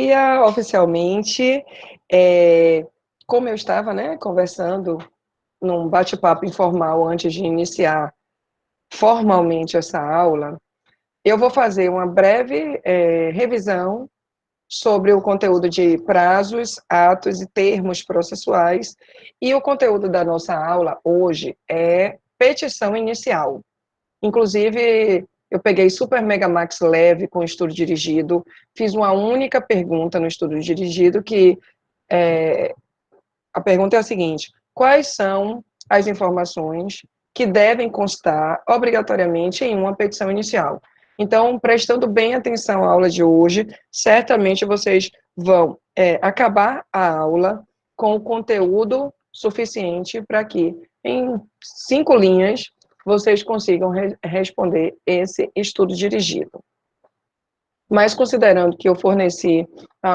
dia, oficialmente. É, como eu estava, né, conversando num bate-papo informal antes de iniciar formalmente essa aula, eu vou fazer uma breve revisão sobre o conteúdo de prazos, atos e termos processuais, e o conteúdo da nossa aula hoje é petição inicial. Inclusive, eu peguei Super Mega Max leve com estudo dirigido, fiz uma única pergunta no estudo dirigido, que a pergunta é a seguinte: quais são as informações que devem constar obrigatoriamente em uma petição inicial? Então, prestando bem atenção à aula de hoje, certamente vocês vão acabar a aula com o conteúdo suficiente para que, em 5 linhas, vocês consigam responder esse estudo dirigido. Mas considerando que eu forneci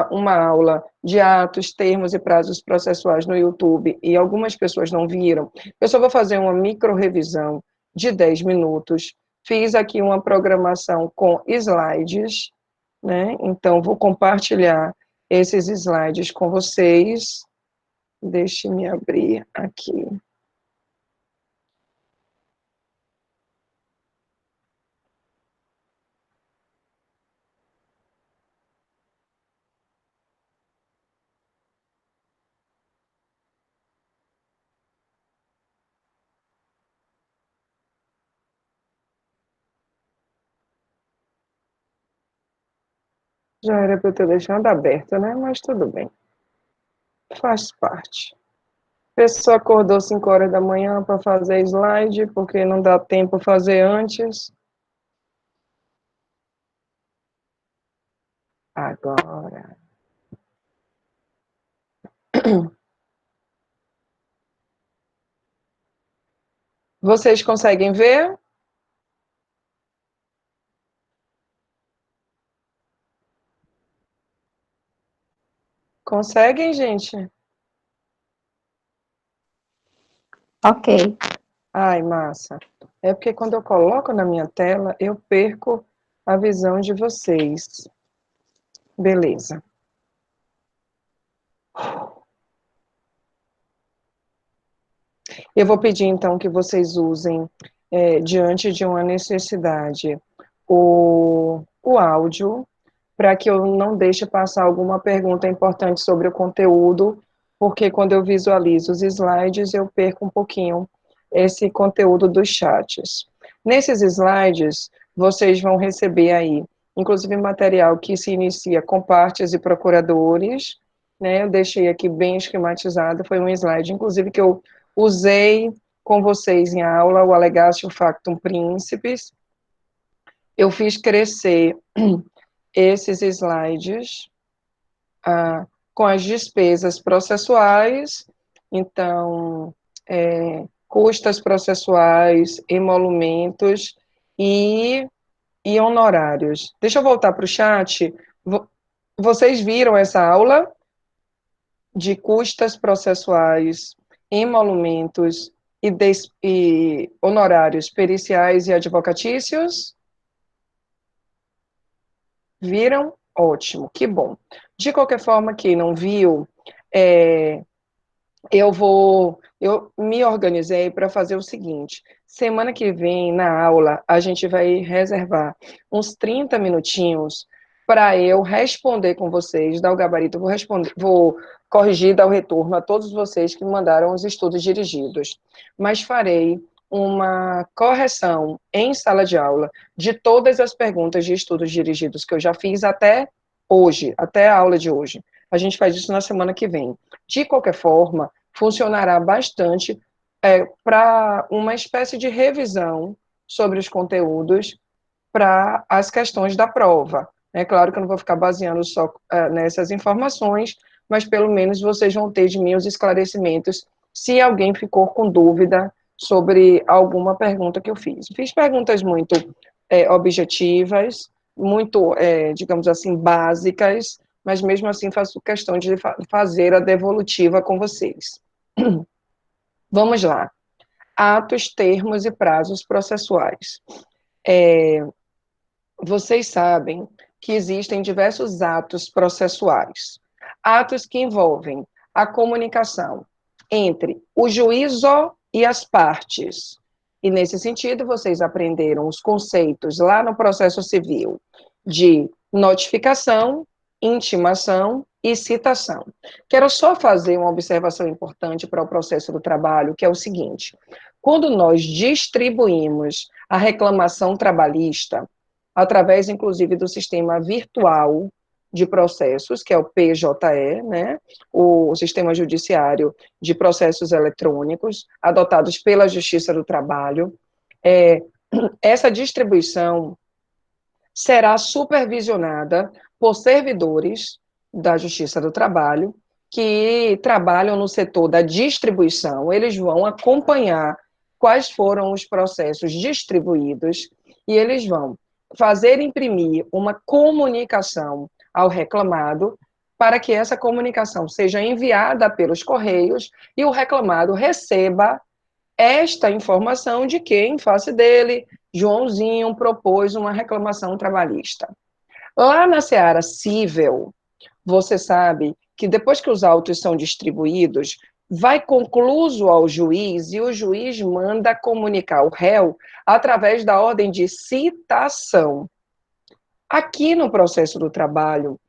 uma aula de atos, termos e prazos processuais no YouTube e algumas pessoas não viram, eu só vou fazer uma micro-revisão de 10 minutos. Fiz aqui uma programação com slides, né? Então, vou compartilhar esses slides com vocês. Deixe-me abrir aqui. Já era para eu ter deixado aberto, né? Mas tudo bem. Faz parte. A pessoa acordou 5 horas da manhã para fazer slide, porque não dá tempo fazer antes. Agora. Vocês conseguem ver? Conseguem, gente? Ok. Ai, massa. É porque quando eu coloco na minha tela, eu perco a visão de vocês. Beleza. Eu vou pedir, então, que vocês usem, diante de uma necessidade, o áudio, para que eu não deixe passar alguma pergunta importante sobre o conteúdo, porque quando eu visualizo os slides, eu perco um pouquinho esse conteúdo dos chats. Nesses slides, vocês vão receber aí, inclusive material que se inicia com partes e procuradores, né? Eu deixei aqui bem esquematizado, foi um slide, inclusive, que eu usei com vocês em aula, o Alegatio Factum Principis. Eu fiz crescer esses slides com as despesas processuais, então, custas processuais, emolumentos e, e honorários. Deixa eu voltar para o chat. Vocês viram essa aula de custas processuais, emolumentos e honorários periciais e advocatícios? Viram? Ótimo, que bom. De qualquer forma, quem não viu, eu me organizei para fazer o seguinte: semana que vem, na aula, a gente vai reservar uns 30 minutinhos para eu responder com vocês, dar o gabarito, vou corrigir, dar o retorno a todos vocês que me mandaram os estudos dirigidos. Mas farei uma correção em sala de aula de todas as perguntas de estudos dirigidos que eu já fiz até hoje, até a aula de hoje. A gente faz isso na semana que vem. De qualquer forma, funcionará bastante para uma espécie de revisão sobre os conteúdos para as questões da prova. É claro que eu não vou ficar baseando só nessas informações, mas pelo menos vocês vão ter de mim os esclarecimentos se alguém ficou com dúvida sobre alguma pergunta que eu fiz. Fiz perguntas muito objetivas, muito, digamos assim, básicas, mas mesmo assim faço questão de fazer a devolutiva com vocês. Vamos lá. Atos, termos e prazos processuais. Vocês sabem que existem diversos atos processuais. Atos que envolvem a comunicação entre o juízo e as partes. E, nesse sentido, vocês aprenderam os conceitos lá no processo civil de notificação, intimação e citação. Quero só fazer uma observação importante para o processo do trabalho, que é o seguinte: quando nós distribuímos a reclamação trabalhista, através, inclusive, do sistema virtual de processos, que é o PJE, né, o Sistema Judiciário de Processos Eletrônicos, adotados pela Justiça do Trabalho, essa distribuição será supervisionada por servidores da Justiça do Trabalho, que trabalham no setor da distribuição. Eles vão acompanhar quais foram os processos distribuídos e eles vão fazer imprimir uma comunicação ao reclamado para que essa comunicação seja enviada pelos correios e o reclamado receba esta informação de que, em face dele, Joãozinho propôs uma reclamação trabalhista. Lá na seara civil, você sabe que depois que os autos são distribuídos, vai concluso ao juiz e o juiz manda comunicar o réu através da ordem de citação. Aqui no processo do trabalho,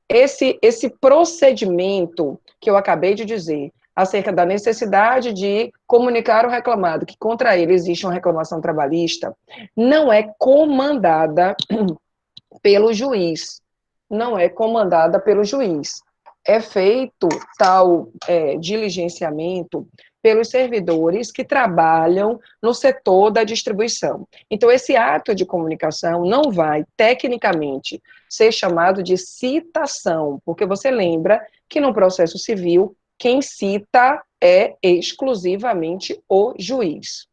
esse procedimento que eu acabei de dizer, acerca da necessidade de comunicar ao reclamado que contra ele existe uma reclamação trabalhista, não é comandada pelo juiz. Não é comandada pelo juiz. É feito tal diligenciamento pelos servidores que trabalham no setor da distribuição. Então, esse ato de comunicação não vai, tecnicamente, ser chamado de citação, porque você lembra que no processo civil, quem cita é exclusivamente o juiz.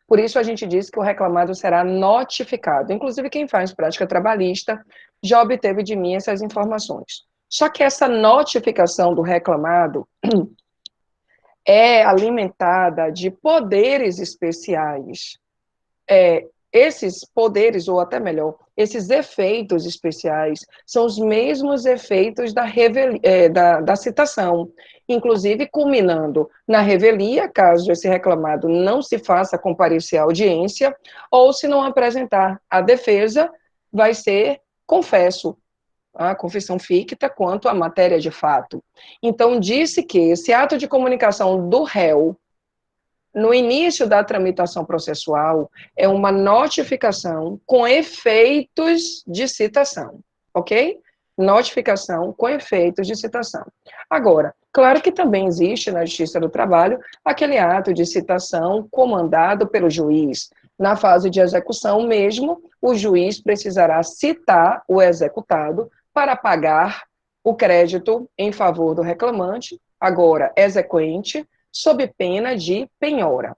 Por isso, a gente diz que o reclamado será notificado. Inclusive, quem faz prática trabalhista já obteve de mim essas informações. Só que essa notificação do reclamado é alimentada de poderes especiais. Esses poderes, ou até melhor, esses efeitos especiais, são os mesmos efeitos da citação, inclusive culminando na revelia, caso esse reclamado não se faça comparecer à audiência, ou se não apresentar a defesa, vai ser confesso, a confissão ficta quanto à matéria de fato. Então, disse que esse ato de comunicação do réu, no início da tramitação processual, é uma notificação com efeitos de citação, ok? Notificação com efeitos de citação. Agora, claro que também existe na Justiça do Trabalho aquele ato de citação comandado pelo juiz. Na fase de execução mesmo, o juiz precisará citar o executado para pagar o crédito em favor do reclamante, agora exequente, sob pena de penhora.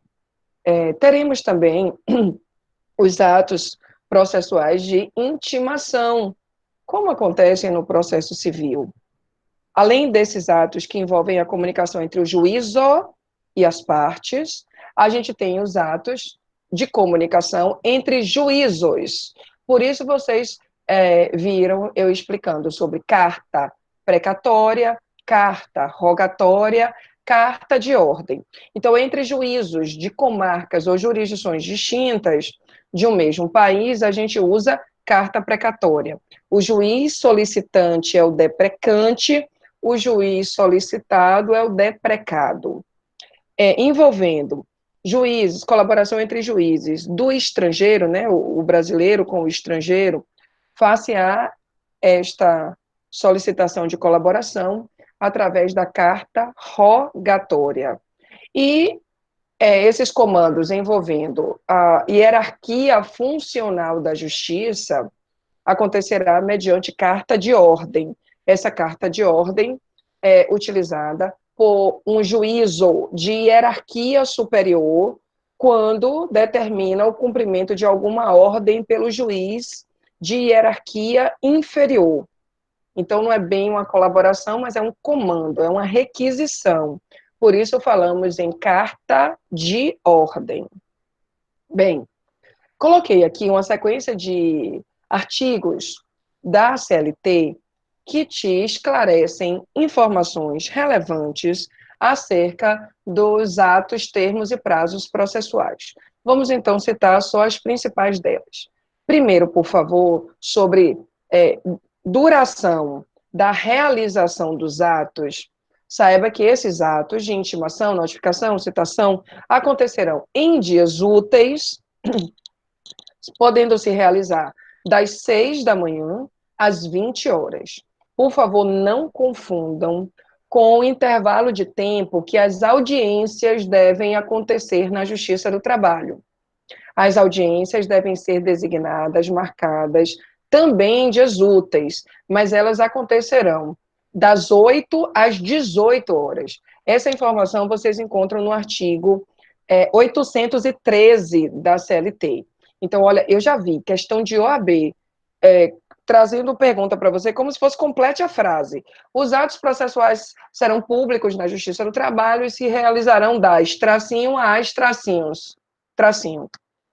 Teremos também os atos processuais de intimação, como acontecem no processo civil. Além desses atos que envolvem a comunicação entre o juízo e as partes, a gente tem os atos de comunicação entre juízos. Por isso, vocês viram eu explicando sobre carta precatória, carta rogatória, carta de ordem. Então, entre juízos de comarcas ou jurisdições distintas de um mesmo país, a gente usa carta precatória. O juiz solicitante é o deprecante, o juiz solicitado é o deprecado. Envolvendo juízes, colaboração entre juízes do estrangeiro, né, o brasileiro com o estrangeiro, face-á esta solicitação de colaboração através da carta rogatória. E esses comandos envolvendo a hierarquia funcional da justiça acontecerá mediante carta de ordem. Essa carta de ordem é utilizada por um juízo de hierarquia superior quando determina o cumprimento de alguma ordem pelo juiz de hierarquia inferior. Então, não é bem uma colaboração, mas é um comando, é uma requisição. Por isso, falamos em carta de ordem. Bem, coloquei aqui uma sequência de artigos da CLT que te esclarecem informações relevantes acerca dos atos, termos e prazos processuais. Vamos, então, citar só as principais delas. Primeiro, por favor, sobre duração da realização dos atos. Saiba que esses atos de intimação, notificação, citação, acontecerão em dias úteis, podendo se realizar das 6 da manhã às 20 horas. Por favor, não confundam com o intervalo de tempo que as audiências devem acontecer na Justiça do Trabalho. As audiências devem ser designadas, marcadas, também em dias úteis, mas elas acontecerão das 8 às 18 horas. Essa informação vocês encontram no artigo 813 da CLT. Então, olha, eu já vi questão de OAB trazendo pergunta para você como se fosse complete a frase. Os atos processuais serão públicos na Justiça do Trabalho e se realizarão das tracinho às tracinhos. Tracinho.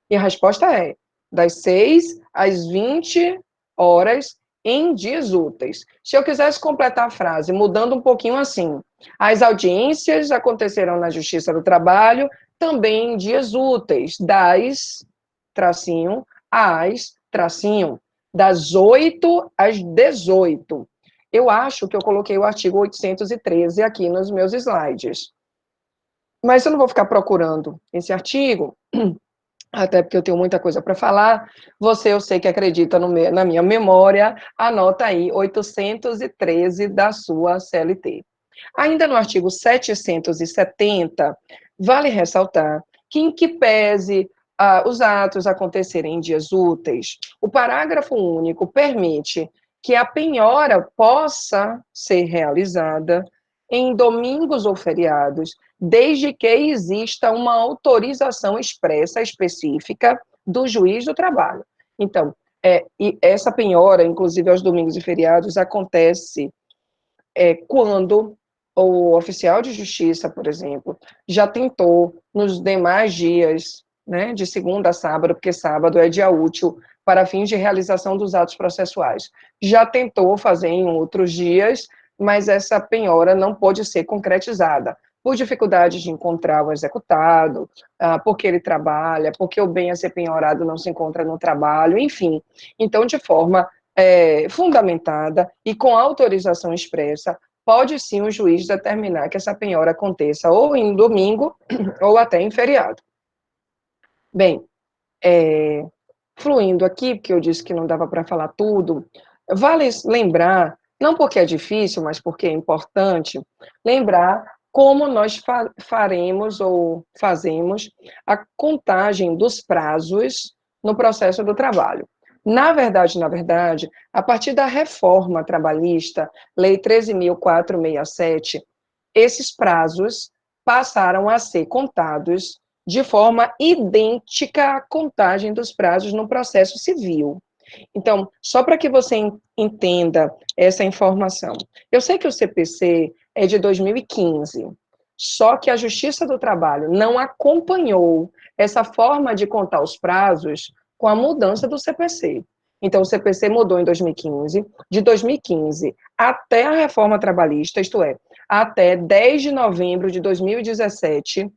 E a resposta é das 6 às 20 horas em dias úteis. Se eu quisesse completar a frase, mudando um pouquinho assim, as audiências acontecerão na Justiça do Trabalho também em dias úteis, das, tracinho, às, tracinho, das 8 às 18. Eu acho que eu coloquei o artigo 813 aqui nos meus slides. Mas eu não vou ficar procurando esse artigo, até porque eu tenho muita coisa para falar. Você, eu sei que acredita na minha memória, anota aí 813 da sua CLT. Ainda no artigo 770, vale ressaltar que, em que pese os atos acontecerem em dias úteis, o parágrafo único permite que a penhora possa ser realizada em domingos ou feriados, desde que exista uma autorização expressa específica do juiz do trabalho. Então, e essa penhora, inclusive aos domingos e feriados, acontece quando o oficial de justiça, por exemplo, já tentou nos demais dias, né, de segunda a sábado, porque sábado é dia útil para fins de realização dos atos processuais, já tentou fazer em outros dias, mas essa penhora não pôde ser concretizada, por dificuldade de encontrar o executado, porque ele trabalha, porque o bem a ser penhorado não se encontra no trabalho, enfim. Então, de forma fundamentada e com autorização expressa, pode sim o juiz determinar que essa penhora aconteça ou em domingo ou até em feriado. Bem, fluindo aqui, porque eu disse que não dava para falar tudo, vale lembrar, não porque é difícil, mas porque é importante, lembrar como nós faremos ou fazemos a contagem dos prazos no processo do trabalho. Na verdade, a partir da reforma trabalhista, Lei 13.467, esses prazos passaram a ser contados de forma idêntica à contagem dos prazos no processo civil. Então, só para que você entenda essa informação, eu sei que o CPC é de 2015, só que a Justiça do Trabalho não acompanhou essa forma de contar os prazos com a mudança do CPC. Então, o CPC mudou em 2015, de 2015 até a reforma trabalhista, isto é, até 10 de novembro de 2017,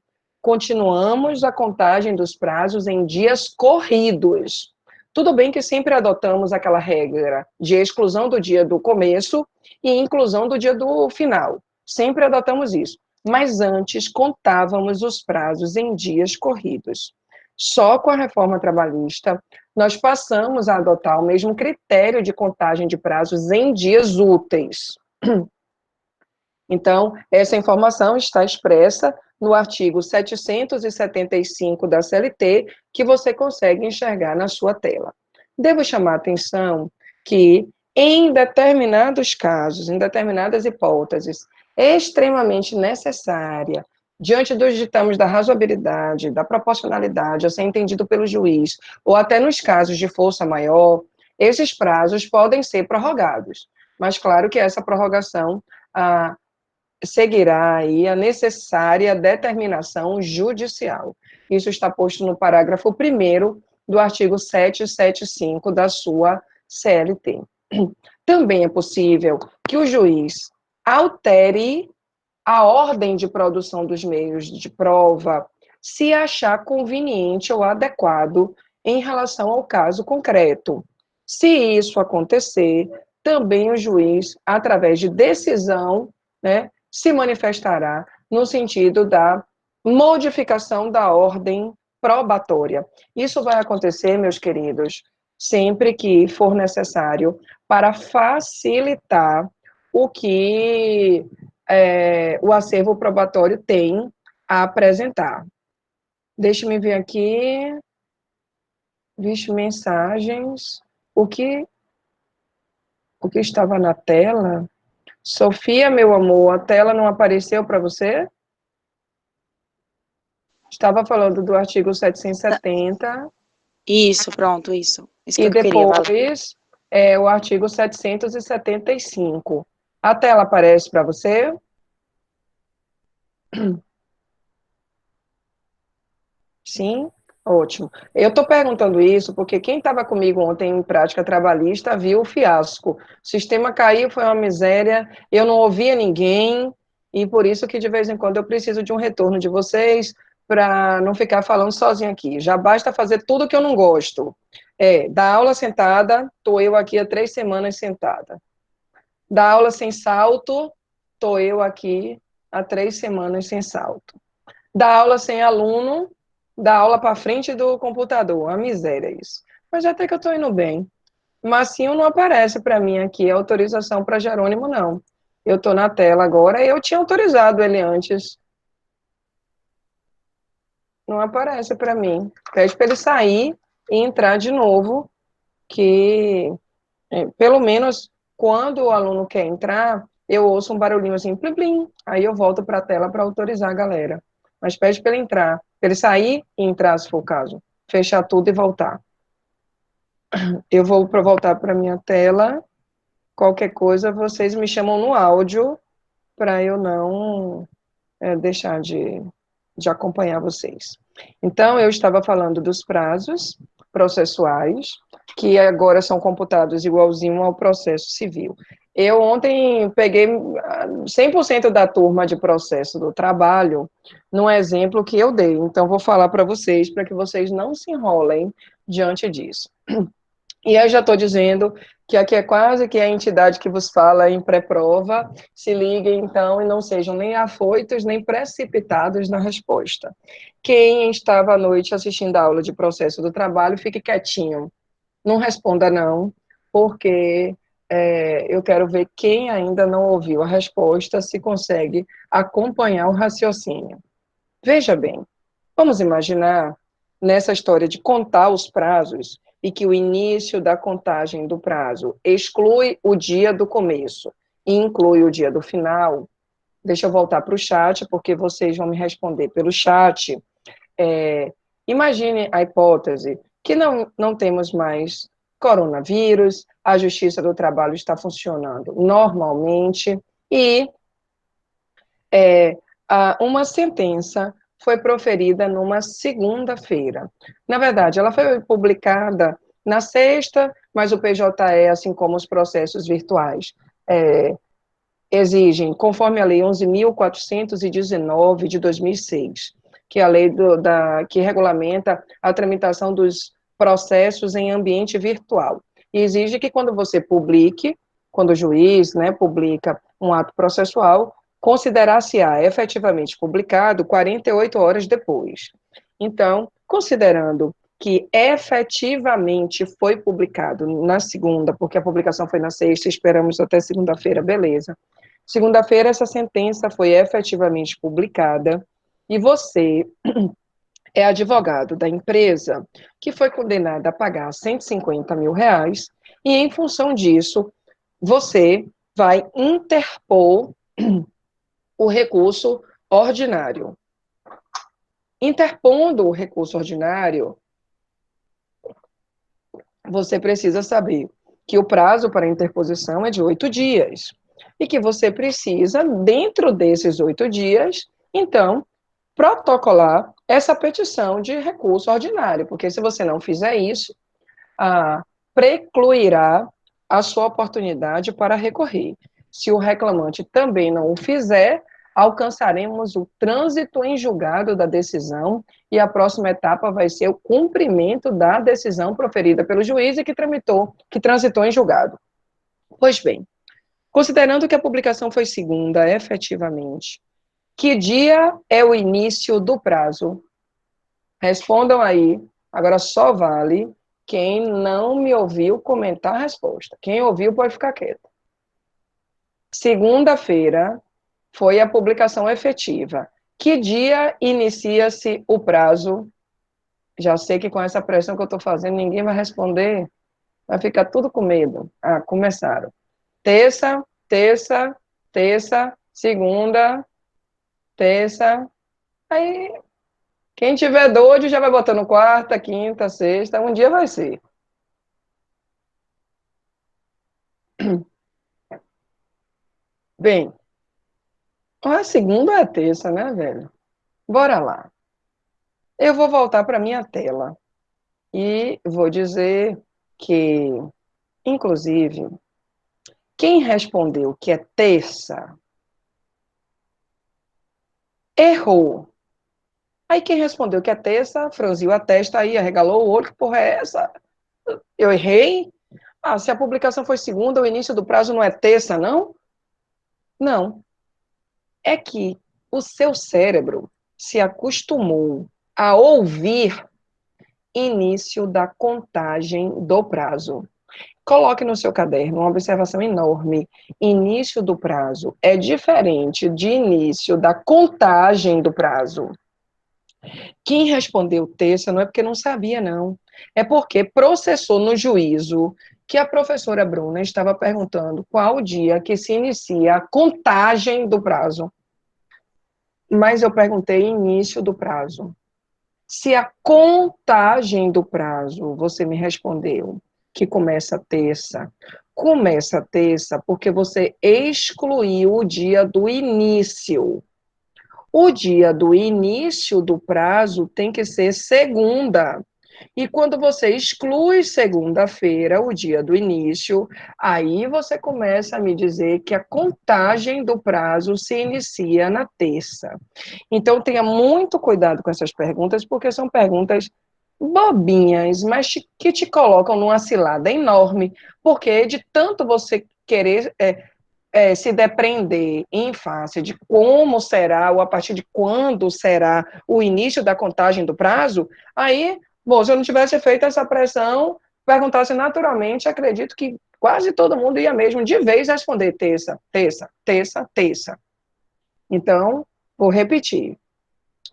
continuamos a contagem dos prazos em dias corridos. Tudo bem que sempre adotamos aquela regra de exclusão do dia do começo e inclusão do dia do final. Sempre adotamos isso. Mas antes contávamos os prazos em dias corridos. Só com a reforma trabalhista, nós passamos a adotar o mesmo critério de contagem de prazos em dias úteis. Então, essa informação está expressa no artigo 775 da CLT, que você consegue enxergar na sua tela. Devo chamar a atenção que, em determinados casos, em determinadas hipóteses, é extremamente necessária, diante dos ditames da razoabilidade, da proporcionalidade, a ser entendido pelo juiz, ou até nos casos de força maior, esses prazos podem ser prorrogados. Mas, claro que essa prorrogação seguirá aí a necessária determinação judicial. Isso está posto no parágrafo 1º do artigo 775 da sua CLT. Também é possível que o juiz altere a ordem de produção dos meios de prova, se achar conveniente ou adequado em relação ao caso concreto. Se isso acontecer, também o juiz, através de decisão, né, se manifestará no sentido da modificação da ordem probatória. Isso vai acontecer, meus queridos, sempre que for necessário, para facilitar o que o acervo probatório tem a apresentar. Deixa-me ver aqui. Vixe, mensagens. O que estava na tela? Sofia, meu amor, a tela não apareceu para você? Estava falando do artigo 770. Isso, pronto, isso. Isso que E eu queria, depois o artigo 775. A tela aparece para você? Sim? Ótimo. Eu estou perguntando isso porque quem estava comigo ontem em prática trabalhista viu o fiasco. O sistema caiu, foi uma miséria, eu não ouvia ninguém, e por isso que de vez em quando eu preciso de um retorno de vocês para não ficar falando sozinho aqui. Já basta fazer tudo que eu não gosto. Dar aula sentada, estou eu aqui há 3 semanas sentada. Dar aula sem salto, estou eu aqui há 3 semanas sem salto. Dar aula sem aluno, dar aula para frente do computador, uma miséria isso. Mas até que eu estou indo bem. Massinho não aparece para mim aqui, a autorização para Jerônimo, não. Eu estou na tela agora, eu tinha autorizado ele antes. Não aparece para mim. Pede para ele sair e entrar de novo, que pelo menos quando o aluno quer entrar, eu ouço um barulhinho assim, plim, plim, aí eu volto para a tela para autorizar a galera. Mas pede para ele entrar, para ele sair e entrar, se for o caso. Fechar tudo e voltar. Eu vou voltar para minha tela. Qualquer coisa, vocês me chamam no áudio para eu não deixar de acompanhar vocês. Então, eu estava falando dos prazos processuais, que agora são computados igualzinho ao processo civil. Eu ontem peguei 100% da turma de processo do trabalho num exemplo que eu dei, então vou falar para vocês, para que vocês não se enrolem diante disso. E eu já estou dizendo que aqui é quase que a entidade que vos fala em pré-prova, se liguem então e não sejam nem afoitos nem precipitados na resposta. Quem estava à noite assistindo a aula de processo do trabalho, fique quietinho, não responda não, porque eu quero ver quem ainda não ouviu a resposta, se consegue acompanhar o raciocínio. Veja bem, vamos imaginar, nessa história de contar os prazos, e que o início da contagem do prazo exclui o dia do começo e inclui o dia do final. Deixa eu voltar para o chat, porque vocês vão me responder pelo chat. Imagine a hipótese que não temos mais coronavírus, a Justiça do Trabalho está funcionando normalmente e uma sentença foi proferida numa segunda-feira. Na verdade, ela foi publicada na sexta, mas o PJE, assim como os processos virtuais, exigem, conforme a Lei 11.419 de 2006, que é a lei que regulamenta a tramitação dos processos em ambiente virtual. E exige que quando você publique, quando o juiz publica um ato processual, considerar-se-á efetivamente publicado 48 horas depois. Então, considerando que efetivamente foi publicado na segunda, porque a publicação foi na sexta, esperamos até segunda-feira, beleza. Segunda-feira, essa sentença foi efetivamente publicada e você é advogado da empresa que foi condenada a pagar R$150 mil e, em função disso, você vai interpor o recurso ordinário. Interpondo o recurso ordinário, você precisa saber que o prazo para interposição é de 8 dias e que você precisa, dentro desses 8 dias, então, protocolar essa petição de recurso ordinário, porque se você não fizer isso, precluirá a sua oportunidade para recorrer. Se o reclamante também não o fizer, alcançaremos o trânsito em julgado da decisão e a próxima etapa vai ser o cumprimento da decisão proferida pelo juiz e que transitou em julgado. Pois bem, considerando que a publicação foi segunda, efetivamente, que dia é o início do prazo? Respondam aí. Agora só vale quem não me ouviu comentar a resposta. Quem ouviu pode ficar quieto. Segunda-feira foi a publicação efetiva. Que dia inicia-se o prazo? Já sei que com essa pressão que eu estou fazendo, ninguém vai responder. Vai ficar tudo com medo. Ah, começaram. Terça, segunda, terça. Aí, quem tiver doido já vai botando quarta, quinta, sexta. Um dia vai ser. Bem, a segunda é a terça, né, velho? Bora lá. Eu vou voltar para minha tela e vou dizer que, inclusive, quem respondeu que é terça errou. Aí quem respondeu que é terça, franziu a testa aí, arregalou o olho, que porra é essa? Eu errei? Ah, se a publicação foi segunda, o início do prazo não é terça, não? Não. É que o seu cérebro se acostumou a ouvir início da contagem do prazo. Coloque no seu caderno uma observação enorme. Início do prazo é diferente de início da contagem do prazo. Quem respondeu terça não é porque não sabia, não. É porque processou no juízo que a professora Bruna estava perguntando qual o dia que se inicia a contagem do prazo. Mas eu perguntei início do prazo. Se a contagem do prazo, você me respondeu que começa terça porque você excluiu o dia do início. O dia do início do prazo tem que ser segunda. E quando você exclui segunda-feira, o dia do início, aí você começa a me dizer que a contagem do prazo se inicia na terça. Então, tenha muito cuidado com essas perguntas, porque são perguntas bobinhas, mas que te colocam numa cilada enorme, porque de tanto você querer se depreender em face de como será, ou a partir de quando será o início da contagem do prazo, aí, bom, se eu não tivesse feito essa pressão, perguntasse naturalmente, acredito que quase todo mundo ia mesmo de vez responder terça. Então, vou repetir.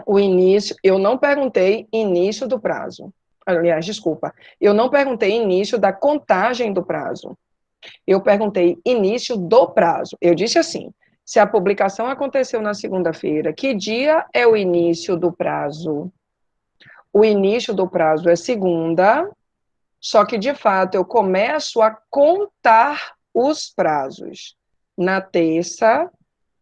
O início, eu não perguntei início do prazo. Aliás, desculpa, eu não perguntei início da contagem do prazo. Eu perguntei início do prazo. Eu disse assim, se a publicação aconteceu na segunda-feira, que dia é o início do prazo? O início do prazo é segunda, só que, de fato, eu começo a contar os prazos na terça,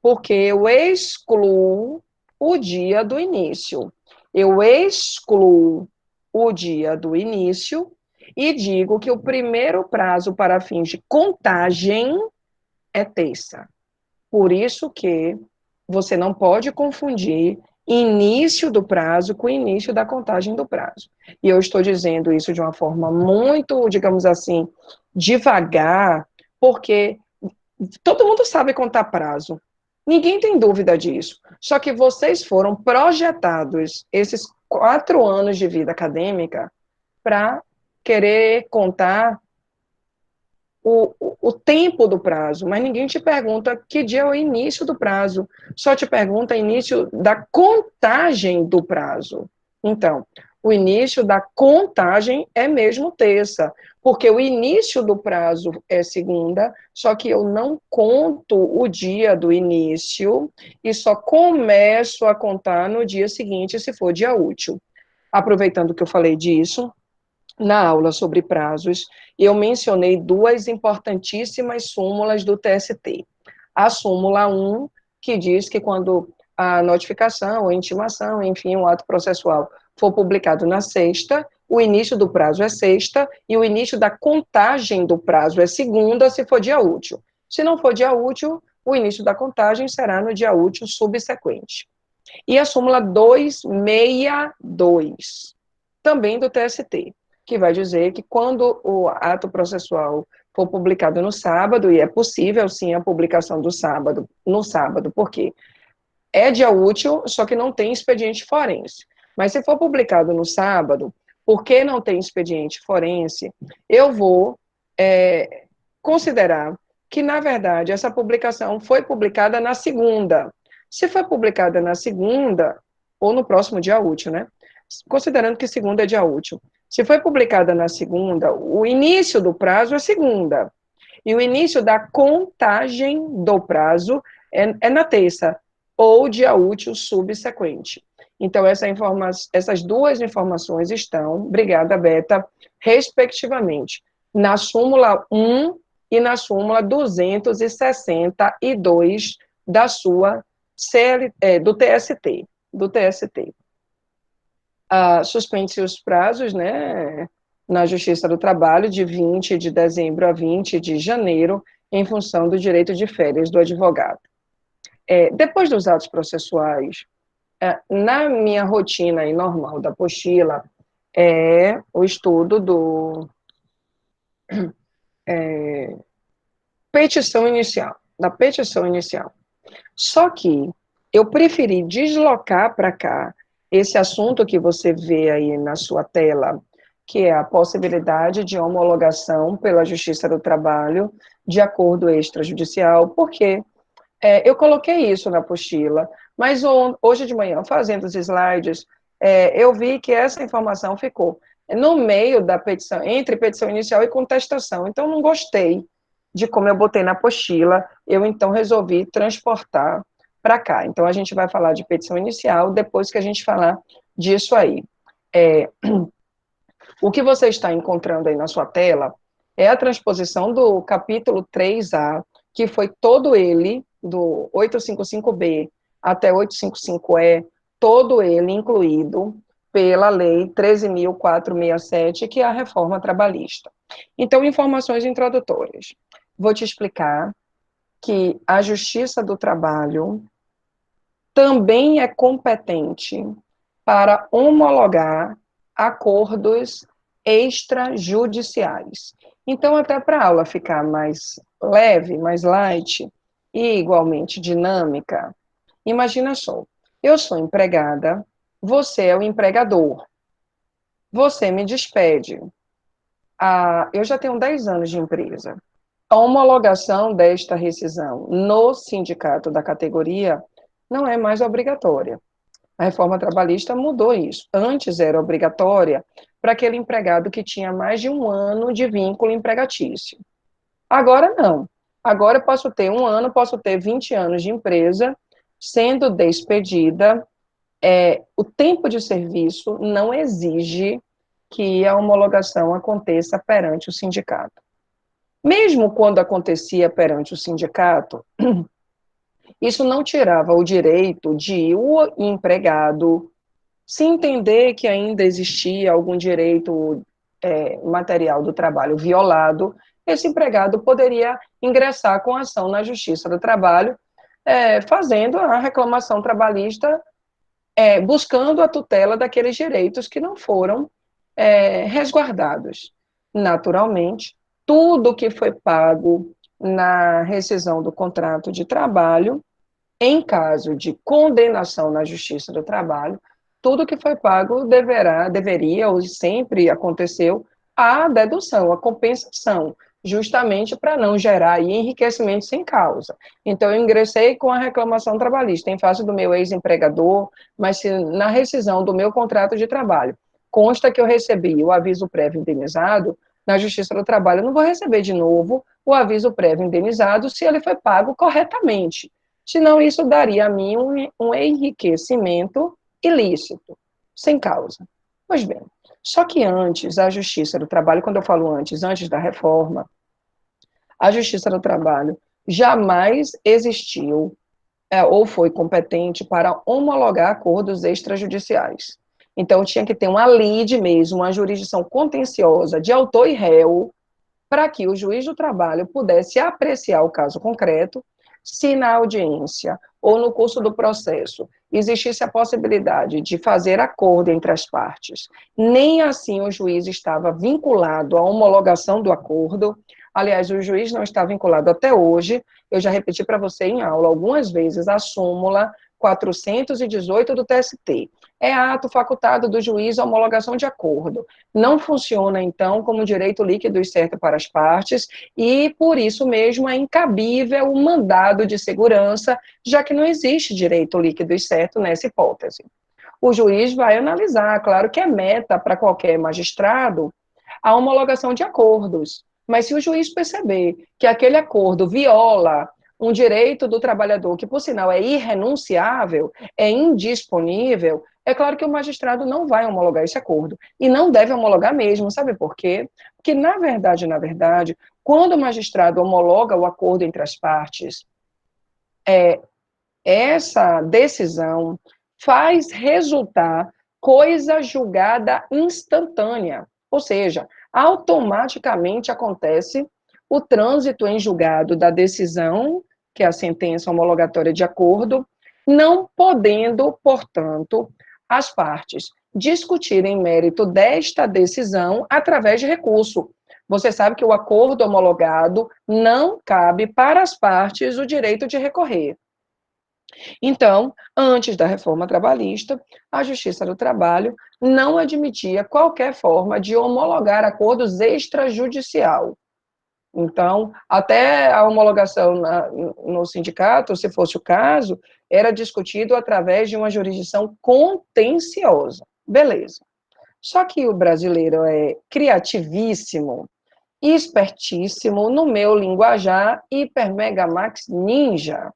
porque eu excluo o dia do início. Eu excluo o dia do início e digo que o primeiro prazo para fins de contagem é terça. Por isso que você não pode confundir início do prazo com início da contagem do prazo. E eu estou dizendo isso de uma forma muito, digamos assim, devagar, porque todo mundo sabe contar prazo. Ninguém tem dúvida disso. Só que vocês foram projetados, esses 4 anos de vida acadêmica, para querer contar o tempo do prazo, mas ninguém te pergunta que dia é o início do prazo, só te pergunta início da contagem do prazo. Então, o início da contagem é mesmo terça, porque o início do prazo é segunda, só que eu não conto o dia do início e só começo a contar no dia seguinte, se for dia útil. Aproveitando que eu falei disso, na aula sobre prazos, eu mencionei 2 importantíssimas súmulas do TST. A súmula 1, que diz que quando a notificação, a intimação, enfim, o ato processual for publicado na sexta, o início do prazo é sexta e o início da contagem do prazo é segunda, se for dia útil. Se não for dia útil, o início da contagem será no dia útil subsequente. E a súmula 262, também do TST, que vai dizer que quando o ato processual for publicado no sábado, e é possível, sim, a publicação do sábado, no sábado, porque é dia útil, só que não tem expediente forense. Mas se for publicado no sábado, porque não tem expediente forense, eu vou considerar que, na verdade, essa publicação foi publicada na segunda. Se foi publicada na segunda, ou no próximo dia útil, né? Considerando que segunda é dia útil. Se foi publicada na segunda, o início do prazo é segunda. E o início da contagem do prazo é na terça, ou dia útil subsequente. Então, essas duas informações estão, obrigada, Beta, respectivamente, na súmula 1 e na súmula 262 da sua do TST. Suspende-se os prazos, né, na Justiça do Trabalho, de 20 de dezembro a 20 de janeiro, em função do direito de férias do advogado. Depois dos atos processuais, na minha rotina aí normal da apostila, é o estudo da petição inicial. Só que eu preferi deslocar para cá esse assunto que você vê aí na sua tela, que é a possibilidade de homologação pela Justiça do Trabalho de acordo extrajudicial, porque eu coloquei isso na apostila, mas hoje de manhã, fazendo os slides, eu vi que essa informação ficou no meio da petição, entre petição inicial e contestação, então não gostei de como eu botei na apostila, eu então resolvi transportar para cá. Então a gente vai falar de petição inicial depois que a gente falar disso aí. O que você está encontrando aí na sua tela é a transposição do capítulo 3A, que foi todo ele, do 855B até 855E, todo ele incluído pela Lei 13.467, que é a reforma trabalhista. Então, informações introdutórias. Vou te explicar que a Justiça do Trabalho também é competente para homologar acordos extrajudiciais. Então, até para a aula ficar mais leve, mais light e igualmente dinâmica, imagina só, eu sou empregada, você é o empregador, você me despede. Eu já tenho 10 anos de empresa. A homologação desta rescisão no sindicato da categoria não é mais obrigatória. A reforma trabalhista mudou isso. Antes era obrigatória para aquele empregado que tinha mais de 1 ano de vínculo empregatício. Agora não. Agora eu posso ter 1 ano, posso ter 20 anos de empresa, sendo despedida. O tempo de serviço não exige que a homologação aconteça perante o sindicato. Mesmo quando acontecia perante o sindicato, isso não tirava o direito de o empregado, se entender que ainda existia algum direito material do trabalho violado, esse empregado poderia ingressar com ação na Justiça do Trabalho, fazendo a reclamação trabalhista, buscando a tutela daqueles direitos que não foram resguardados. Naturalmente, tudo que foi pago na rescisão do contrato de trabalho, em caso de condenação na Justiça do Trabalho, tudo que foi pago deveria, ou sempre aconteceu, a dedução, a compensação, justamente para não gerar aí enriquecimento sem causa. Então, eu ingressei com a reclamação trabalhista em face do meu ex-empregador, mas se na rescisão do meu contrato de trabalho consta que eu recebi o aviso prévio indenizado, na Justiça do Trabalho eu não vou receber de novo o aviso prévio indenizado se ele foi pago corretamente. Senão, isso daria a mim um enriquecimento ilícito, sem causa. Pois bem, só que antes, a Justiça do Trabalho, quando eu falo antes da reforma, a Justiça do Trabalho jamais existiu ou foi competente para homologar acordos extrajudiciais. Então, tinha que ter uma lide mesmo, uma jurisdição contenciosa de autor e réu, para que o juiz do trabalho pudesse apreciar o caso concreto, se na audiência ou no curso do processo existisse a possibilidade de fazer acordo entre as partes, nem assim o juiz estava vinculado à homologação do acordo. Aliás, o juiz não está vinculado até hoje. Eu já repeti para você em aula algumas vezes a súmula 418 do TST. É ato facultado do juiz a homologação de acordo. Não funciona, então, como direito líquido e certo para as partes, e, por isso mesmo, é incabível o mandado de segurança, já que não existe direito líquido e certo nessa hipótese. O juiz vai analisar, claro que é meta para qualquer magistrado, a homologação de acordos, mas se o juiz perceber que aquele acordo viola um direito do trabalhador, que, por sinal, é irrenunciável, é indisponível, é claro que o magistrado não vai homologar esse acordo, e não deve homologar mesmo, sabe por quê? Porque, na verdade, quando o magistrado homologa o acordo entre as partes, essa decisão faz resultar coisa julgada instantânea, ou seja, automaticamente acontece o trânsito em julgado da decisão, que é a sentença homologatória de acordo, não podendo, portanto, as partes discutirem mérito desta decisão através de recurso. Você sabe que o acordo homologado não cabe para as partes o direito de recorrer. Então, antes da reforma trabalhista, a Justiça do Trabalho não admitia qualquer forma de homologar acordos extrajudicial. Então, até a homologação no sindicato, se fosse o caso, era discutido através de uma jurisdição contenciosa. Beleza. Só que o brasileiro é criativíssimo, espertíssimo, no meu linguajar, hiper mega max ninja.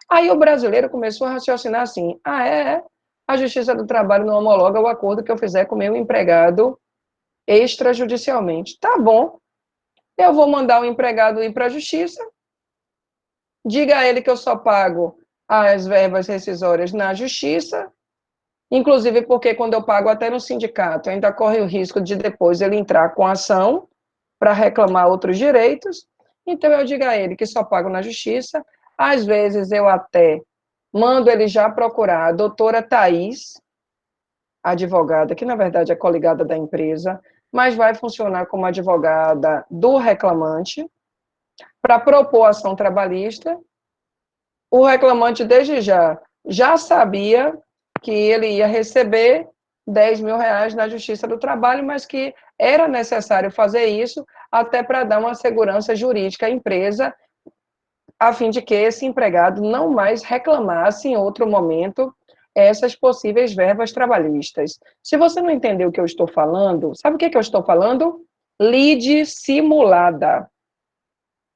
Aí o brasileiro começou a raciocinar assim, a Justiça do Trabalho não homologa o acordo que eu fizer com o meu empregado extrajudicialmente. Tá bom, eu vou mandar o empregado ir para a Justiça, diga a ele que eu só pago as verbas rescisórias na Justiça, inclusive porque quando eu pago até no sindicato, ainda corre o risco de depois ele entrar com ação para reclamar outros direitos, então eu digo a ele que só pago na Justiça, às vezes eu até mando ele já procurar a doutora Thais, advogada, que na verdade é coligada da empresa, mas vai funcionar como advogada do reclamante, para propor ação trabalhista. O reclamante, desde já sabia que ele ia receber 10 mil reais na Justiça do Trabalho, mas que era necessário fazer isso até para dar uma segurança jurídica à empresa, a fim de que esse empregado não mais reclamasse em outro momento essas possíveis verbas trabalhistas. Se você não entendeu o que eu estou falando, sabe o que eu estou falando? Lide simulada.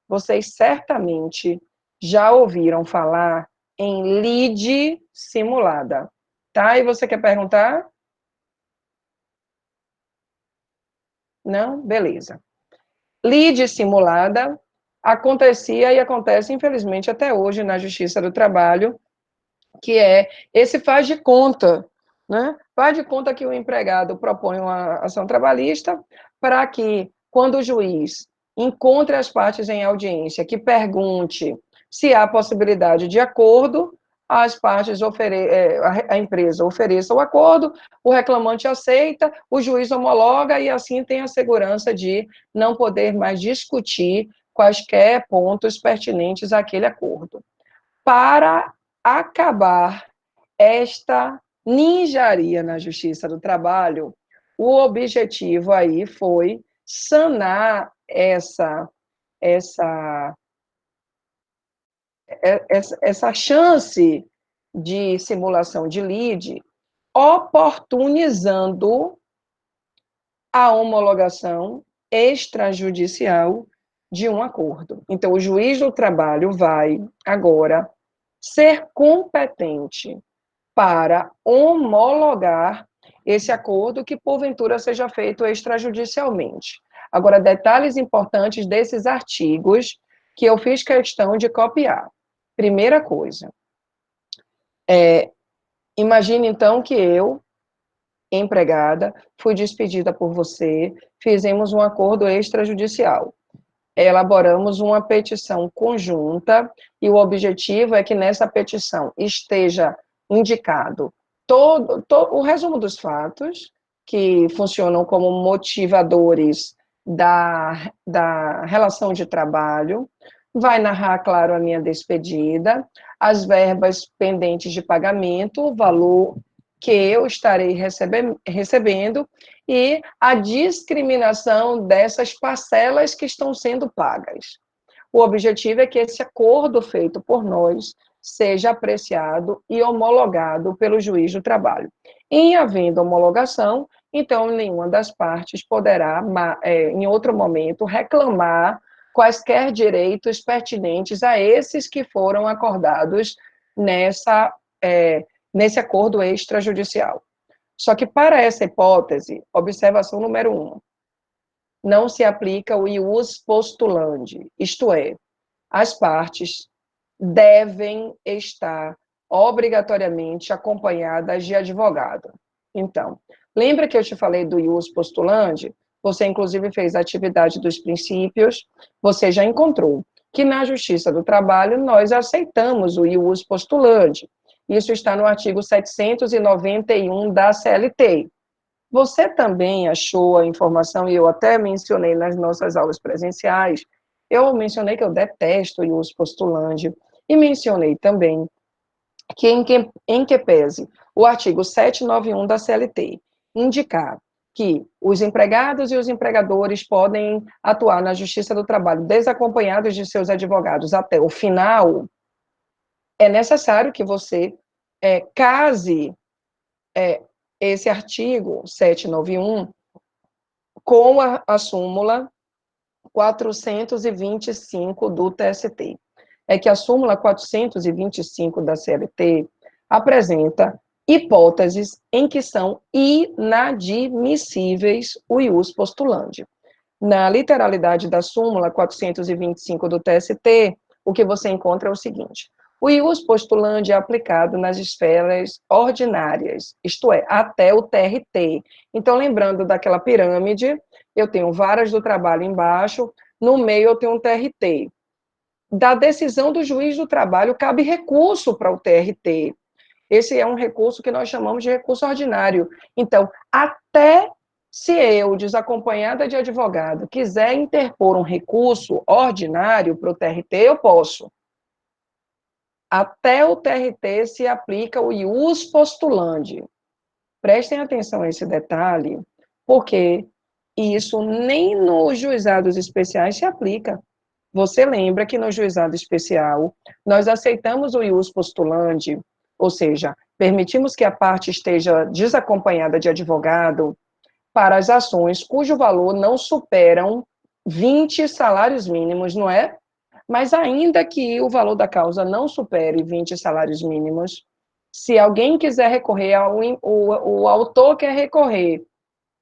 Vocês certamente já ouviram falar em lide simulada, tá? E você quer perguntar? Não? Beleza. Lide simulada acontecia e acontece, infelizmente, até hoje na Justiça do Trabalho, que é esse faz de conta, né? Faz de conta que o empregado propõe uma ação trabalhista para que, quando o juiz encontre as partes em audiência, que pergunte se há possibilidade de acordo, as partes a empresa ofereça o acordo, o reclamante aceita, o juiz homologa e assim tem a segurança de não poder mais discutir quaisquer pontos pertinentes àquele acordo. Para acabar esta ninjaria na Justiça do Trabalho, o objetivo aí foi sanar essa chance de simulação de lide, oportunizando a homologação extrajudicial de um acordo. Então, o juiz do trabalho vai agora ser competente para homologar esse acordo que, porventura, seja feito extrajudicialmente. Agora, detalhes importantes desses artigos que eu fiz questão de copiar. Primeira coisa, imagine, então, que eu empregada, fui despedida por você, fizemos um acordo extrajudicial. Elaboramos uma petição conjunta e o objetivo é que nessa petição esteja indicado o resumo dos fatos, que funcionam como motivadores da relação de trabalho, vai narrar, claro, a minha despedida, as verbas pendentes de pagamento, o valor que eu estarei recebendo e a discriminação dessas parcelas que estão sendo pagas. O objetivo é que esse acordo feito por nós seja apreciado e homologado pelo juiz do trabalho. Em havendo homologação, então nenhuma das partes poderá, em outro momento, reclamar quaisquer direitos pertinentes a esses que foram acordados nesse acordo extrajudicial. Só que para essa hipótese, observação número 1, não se aplica o ius postulandi, isto é, as partes devem estar obrigatoriamente acompanhadas de advogado. Então, lembra que eu te falei do ius postulandi? Você, inclusive, fez a atividade dos princípios, você já encontrou que na Justiça do Trabalho nós aceitamos o ius postulandi. Isso está no artigo 791 da CLT. Você também achou a informação, e eu até mencionei nas nossas aulas presenciais, eu mencionei que eu detesto o ius postulandi, e mencionei também que em que pese o artigo 791 da CLT indicar que os empregados e os empregadores podem atuar na Justiça do Trabalho desacompanhados de seus advogados até o final, é necessário que você case esse artigo 791 com a súmula 425 do TST. É que a súmula 425 da CLT apresenta hipóteses em que são inadmissíveis o ius postulandi. Na literalidade da súmula 425 do TST, o que você encontra é o seguinte: o ius postulandi é aplicado nas esferas ordinárias, isto é, até o TRT. Então, lembrando daquela pirâmide, eu tenho varas do trabalho embaixo, no meio eu tenho um TRT. Da decisão do juiz do trabalho, cabe recurso para o TRT. Esse é um recurso que nós chamamos de recurso ordinário. Então, até se eu, desacompanhada de advogado, quiser interpor um recurso ordinário para o TRT, eu posso. Até o TRT se aplica o ius postulandi. Prestem atenção a esse detalhe, porque isso nem nos juizados especiais se aplica. Você lembra que no juizado especial, nós aceitamos o ius postulandi, ou seja, permitimos que a parte esteja desacompanhada de advogado para as ações cujo valor não superam 20 salários mínimos, não é? Mas ainda que o valor da causa não supere 20 salários mínimos, se alguém quiser recorrer, o autor quer recorrer,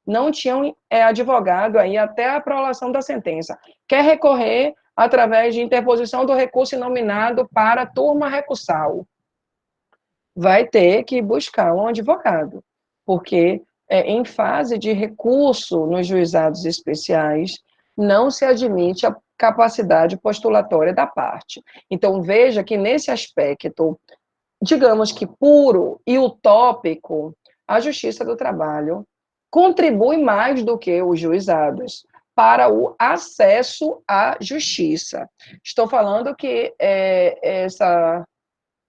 não tinha advogado aí até a prolação da sentença, quer recorrer através de interposição do recurso inominado para a turma recursal, vai ter que buscar um advogado, porque em fase de recurso nos juizados especiais, não se admite a capacidade postulatória da parte. Então, veja que nesse aspecto, digamos que puro e utópico, a Justiça do Trabalho contribui mais do que os juizados para o acesso à justiça. Estou falando que essa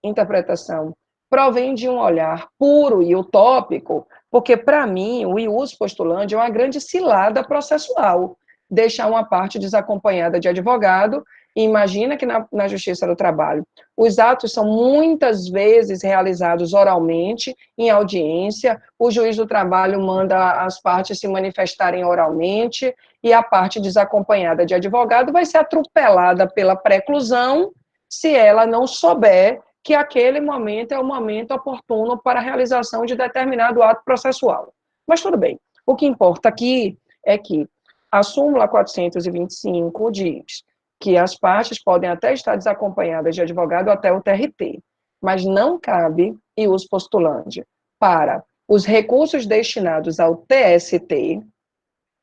interpretação provém de um olhar puro e utópico, porque, para mim, o ius postulandi é uma grande cilada processual. Deixar uma parte desacompanhada de advogado, e imagina que na Justiça do Trabalho, os atos são muitas vezes realizados oralmente, em audiência, o juiz do trabalho manda as partes se manifestarem oralmente, e a parte desacompanhada de advogado vai ser atropelada pela preclusão, se ela não souber que aquele momento é o momento oportuno para a realização de determinado ato processual. Mas tudo bem, o que importa aqui é que a súmula 425 diz que as partes podem até estar desacompanhadas de advogado até o TRT, mas não cabe ius postulandi para Os recursos destinados ao TST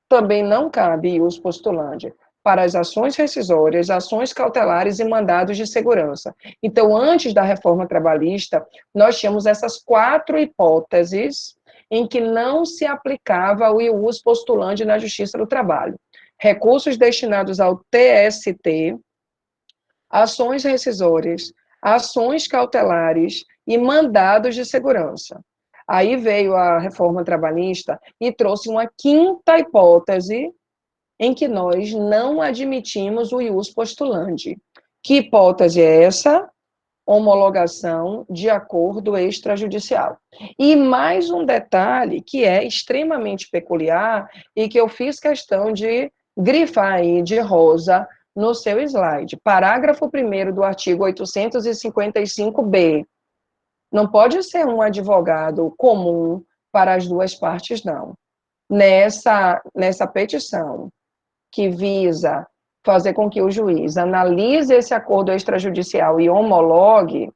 também não cabe ius postulante para as ações rescisórias, ações cautelares e mandados de segurança. Então, antes da reforma trabalhista, nós tínhamos essas 4 hipóteses em que não se aplicava o ius postulante na Justiça do Trabalho. Recursos destinados ao TST, ações rescisórias, ações cautelares e mandados de segurança. Aí veio a reforma trabalhista e trouxe uma 5ª hipótese em que nós não admitimos o ius postulante. Que hipótese é essa? Homologação de acordo extrajudicial. E mais um detalhe que é extremamente peculiar e que eu fiz questão de grifar aí de rosa no seu slide. Parágrafo 1º do artigo 855-B. Não pode ser um advogado comum para as 2 partes, não. Nessa petição que visa fazer com que o juiz analise esse acordo extrajudicial e homologue,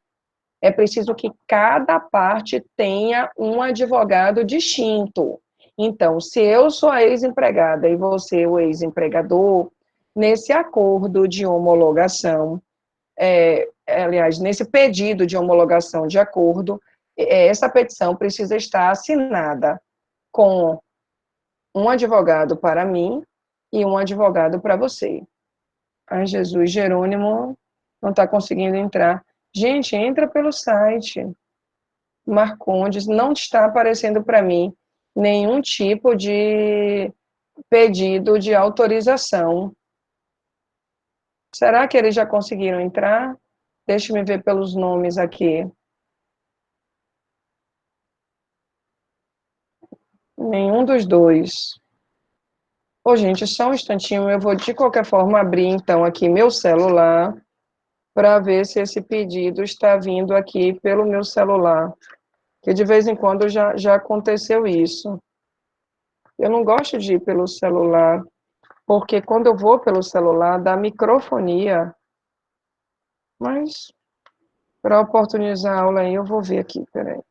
é preciso que cada parte tenha um advogado distinto. Então, se eu sou a ex-empregada e você o ex-empregador, nesse acordo de homologação, aliás, nesse pedido de homologação de acordo, essa petição precisa estar assinada com um advogado para mim e um advogado para você. Ai, Jesus, Jerônimo não está conseguindo entrar. Gente, entra pelo site. Marcondes, não está aparecendo para mim nenhum tipo de pedido de autorização. Será que eles já conseguiram entrar? Deixa eu ver pelos nomes aqui. Nenhum dos dois. Ô, gente, só um instantinho, eu vou de qualquer forma abrir então aqui meu celular para ver se esse pedido está vindo aqui pelo meu celular, que de vez em quando já aconteceu isso. Eu não gosto de ir pelo celular, porque quando eu vou pelo celular dá microfonia, mas para oportunizar a aula aí eu vou ver aqui, peraí.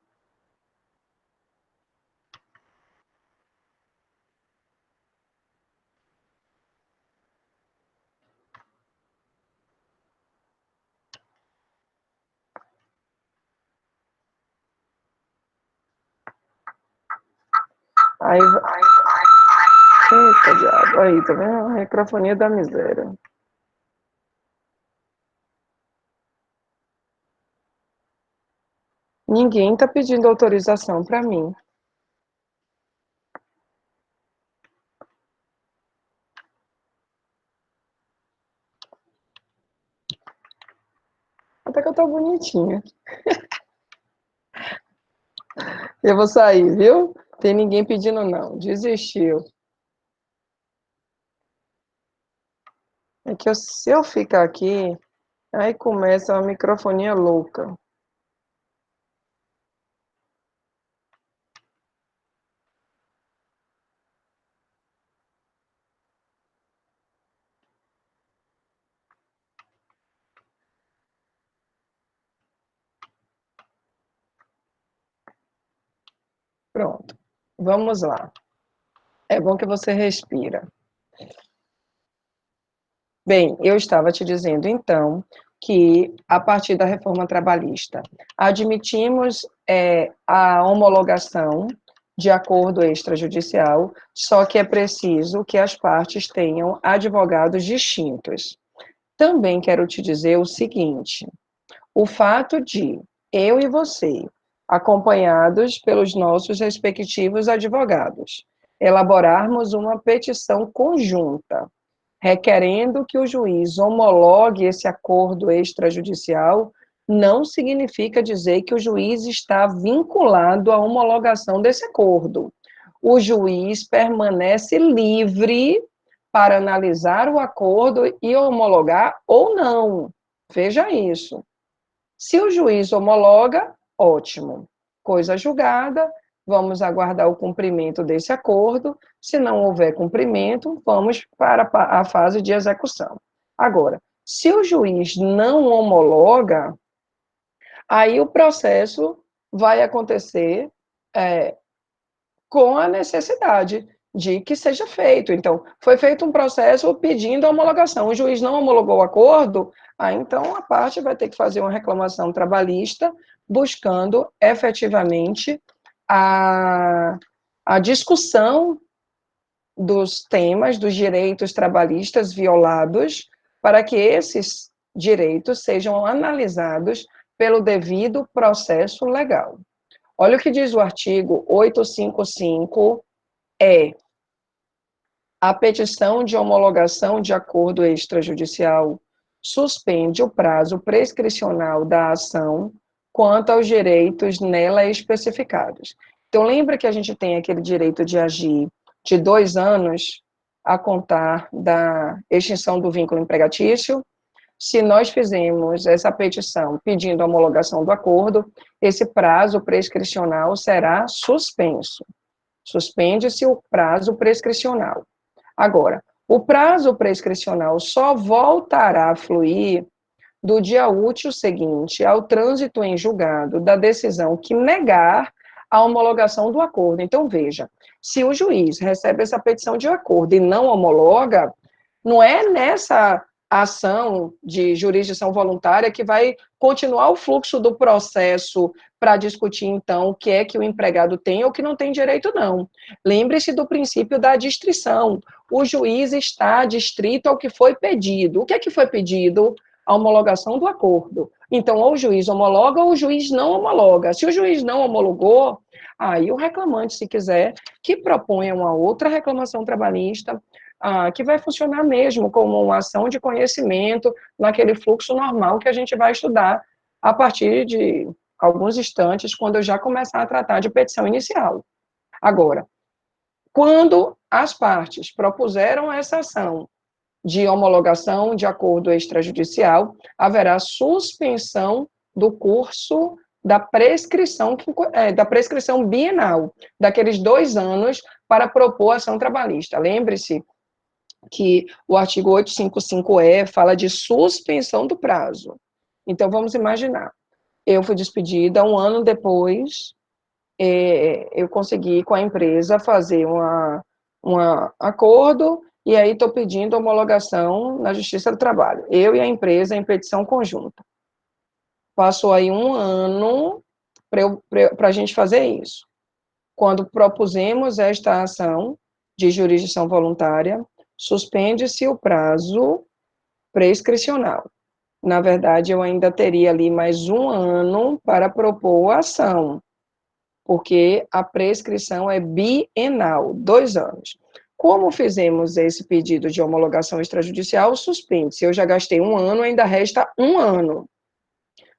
Aí, eita, diabo, aí, tá vendo? A microfonia da miséria. Ninguém tá pedindo autorização para mim. Até que eu tô bonitinha. Eu vou sair, viu? Tem ninguém pedindo não, desistiu. É que se eu ficar aqui, aí começa uma microfonia louca. Pronto, vamos lá. É bom que você respira. Bem, eu estava te dizendo, então, que a partir da reforma trabalhista, admitimos a homologação de acordo extrajudicial, só que é preciso que as partes tenham advogados distintos. Também quero te dizer o seguinte, o fato de eu e você, acompanhados pelos nossos respectivos advogados, elaborarmos uma petição conjunta, requerendo que o juiz homologue esse acordo extrajudicial, não significa dizer que o juiz está vinculado à homologação desse acordo. O juiz permanece livre para analisar o acordo e homologar ou não. Veja isso. Se o juiz homologa, ótimo. Coisa julgada, vamos aguardar o cumprimento desse acordo. Se não houver cumprimento, vamos para a fase de execução. Agora, se o juiz não homologa, aí o processo vai acontecer com a necessidade de que seja feito. Então, foi feito um processo pedindo a homologação, o juiz não homologou o acordo, então a parte vai ter que fazer uma reclamação trabalhista, buscando efetivamente a discussão dos temas, dos direitos trabalhistas violados, para que esses direitos sejam analisados pelo devido processo legal. Olha o que diz o artigo 855, a petição de homologação de acordo extrajudicial suspende o prazo prescricional da ação quanto aos direitos nela especificados. Então, lembra que a gente tem aquele direito de agir de 2 anos a contar da extinção do vínculo empregatício? Se nós fizermos essa petição pedindo a homologação do acordo, esse prazo prescricional será suspenso. Suspende-se o prazo prescricional. Agora, o prazo prescricional só voltará a fluir do dia útil seguinte ao trânsito em julgado da decisão que negar a homologação do acordo. Então, veja, se o juiz recebe essa petição de acordo e não homologa, não é nessa ação de jurisdição voluntária que vai continuar o fluxo do processo para discutir, então, o que é que o empregado tem ou que não tem direito, não. Lembre-se do princípio da distrição. O juiz está distrito ao que foi pedido. O que é que foi pedido? A homologação do acordo. Então, ou o juiz homologa ou o juiz não homologa. Se o juiz não homologou, aí o reclamante, se quiser, que proponha uma outra reclamação trabalhista, que vai funcionar mesmo como uma ação de conhecimento naquele fluxo normal que a gente vai estudar a partir de alguns instantes, quando eu já começar a tratar de petição inicial. Agora, quando as partes propuseram essa ação de homologação de acordo extrajudicial, haverá suspensão do curso da prescrição bienal, daqueles 2 anos para propor ação trabalhista. Lembre-se que o artigo 855-E fala de suspensão do prazo. Então, vamos imaginar, eu fui despedida, 1 ano depois, eu consegui com a empresa fazer um acordo, e aí estou pedindo homologação na Justiça do Trabalho, eu e a empresa em petição conjunta. Passou aí 1 ano para a gente fazer isso. Quando propusemos esta ação de jurisdição voluntária, suspende-se o prazo prescricional. Na verdade, eu ainda teria ali mais 1 ano para propor a ação, porque a prescrição é bienal, 2 anos. Como fizemos esse pedido de homologação extrajudicial, suspende-se. Eu já gastei 1 ano, ainda resta 1 ano.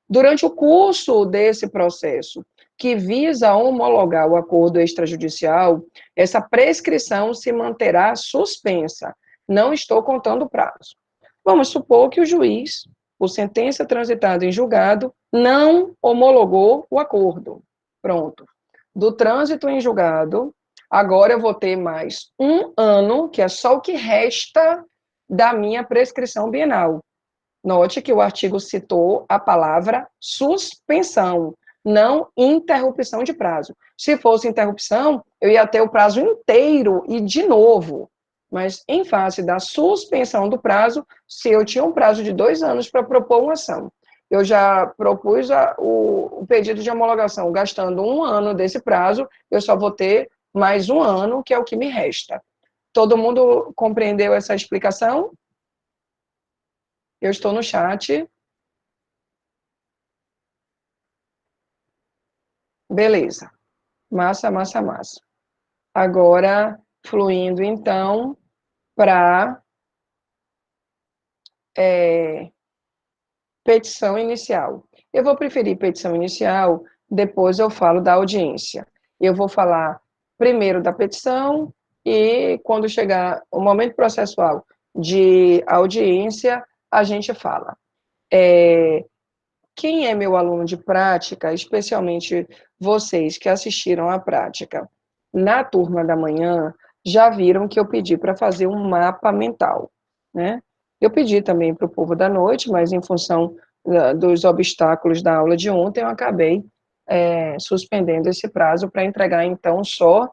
Durante o curso desse processo, que visa homologar o acordo extrajudicial, essa prescrição se manterá suspensa. Não estou contando o prazo. Vamos supor que o juiz, por sentença transitada em julgado, não homologou o acordo. Pronto. Do trânsito em julgado, agora eu vou ter mais 1 ano, que é só o que resta da minha prescrição bienal. Note que o artigo citou a palavra suspensão, não interrupção de prazo. Se fosse interrupção, eu ia ter o prazo inteiro e de novo. Mas, em face da suspensão do prazo, se eu tinha um prazo de 2 anos para propor uma ação, eu já propus o pedido de homologação, gastando 1 ano desse prazo, eu só vou ter mais 1 ano, que é o que me resta. Todo mundo compreendeu essa explicação? Eu estou no chat. Beleza. Massa, massa, massa. Agora, fluindo, então, para petição inicial. Eu vou preferir petição inicial, depois eu falo da audiência. Eu vou falar primeiro da petição e, quando chegar o momento processual de audiência, a gente fala. Quem é meu aluno de prática, especialmente vocês que assistiram à prática na turma da manhã, já viram que eu pedi para fazer um mapa mental, né? Eu pedi também para o povo da noite, mas em função dos obstáculos da aula de ontem, eu acabei suspendendo esse prazo para entregar, então, só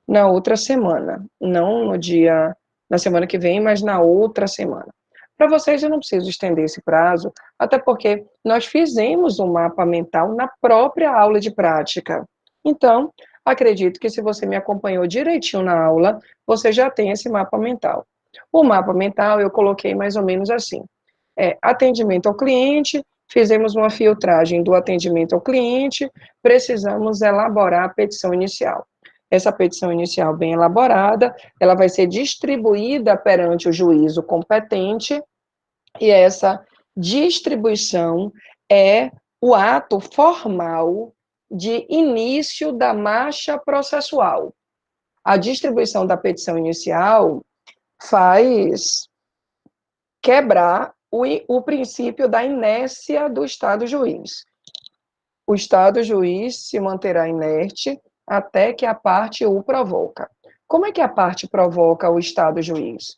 na outra semana, não na semana que vem, mas na outra semana. Para vocês eu não preciso estender esse prazo, até porque nós fizemos um mapa mental na própria aula de prática. Então, acredito que se você me acompanhou direitinho na aula, você já tem esse mapa mental. O mapa mental eu coloquei mais ou menos assim: atendimento ao cliente, fizemos uma filtragem do atendimento ao cliente, precisamos elaborar a petição inicial. Essa petição inicial bem elaborada, ela vai ser distribuída perante o juízo competente, e essa distribuição é o ato formal de início da marcha processual. A distribuição da petição inicial faz quebrar o princípio da inércia do Estado juiz. O Estado juiz se manterá inerte até que a parte o provoca. Como é que a parte provoca o Estado juiz?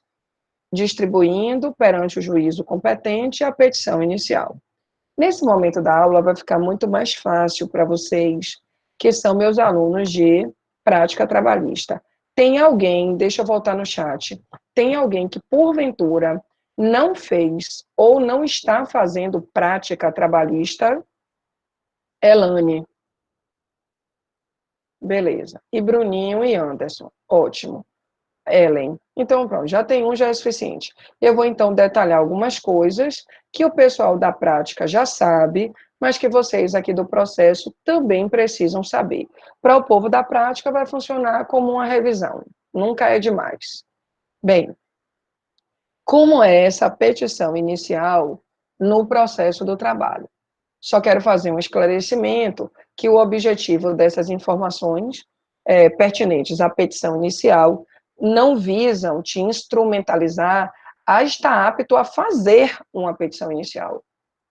Distribuindo perante o juízo competente a petição inicial. Nesse momento da aula vai ficar muito mais fácil para vocês, que são meus alunos de prática trabalhista. Tem alguém, deixa eu voltar no chat, tem alguém que porventura não fez ou não está fazendo prática trabalhista? Elane. Beleza. E Bruninho e Anderson. Ótimo. Ellen. Então, pronto, já tem um, já é suficiente. Eu vou, então, detalhar algumas coisas que o pessoal da prática já sabe, mas que vocês aqui do processo também precisam saber. Para o povo da prática, vai funcionar como uma revisão. Nunca é demais. Bem, como é essa petição inicial no processo do trabalho? Só quero fazer um esclarecimento que o objetivo dessas informações pertinentes à petição inicial não visam te instrumentalizar a estar apto a fazer uma petição inicial,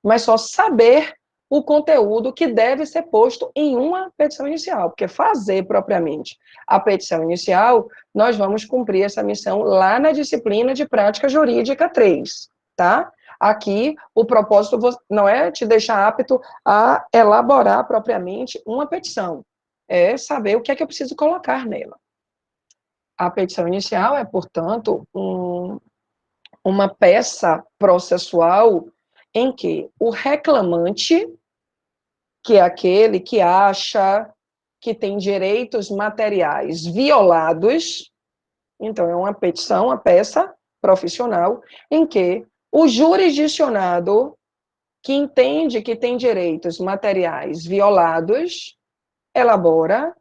mas só saber o conteúdo que deve ser posto em uma petição inicial, porque fazer propriamente a petição inicial, nós vamos cumprir essa missão lá na disciplina de prática jurídica 3, tá? Aqui, o propósito não é te deixar apto a elaborar propriamente uma petição, é saber o que é que eu preciso colocar nela. A petição inicial é, portanto, uma peça processual em que o reclamante, que é aquele que acha que tem direitos materiais violados, então é uma petição, uma peça profissional, em que o jurisdicionado, que entende que tem direitos materiais violados, elabora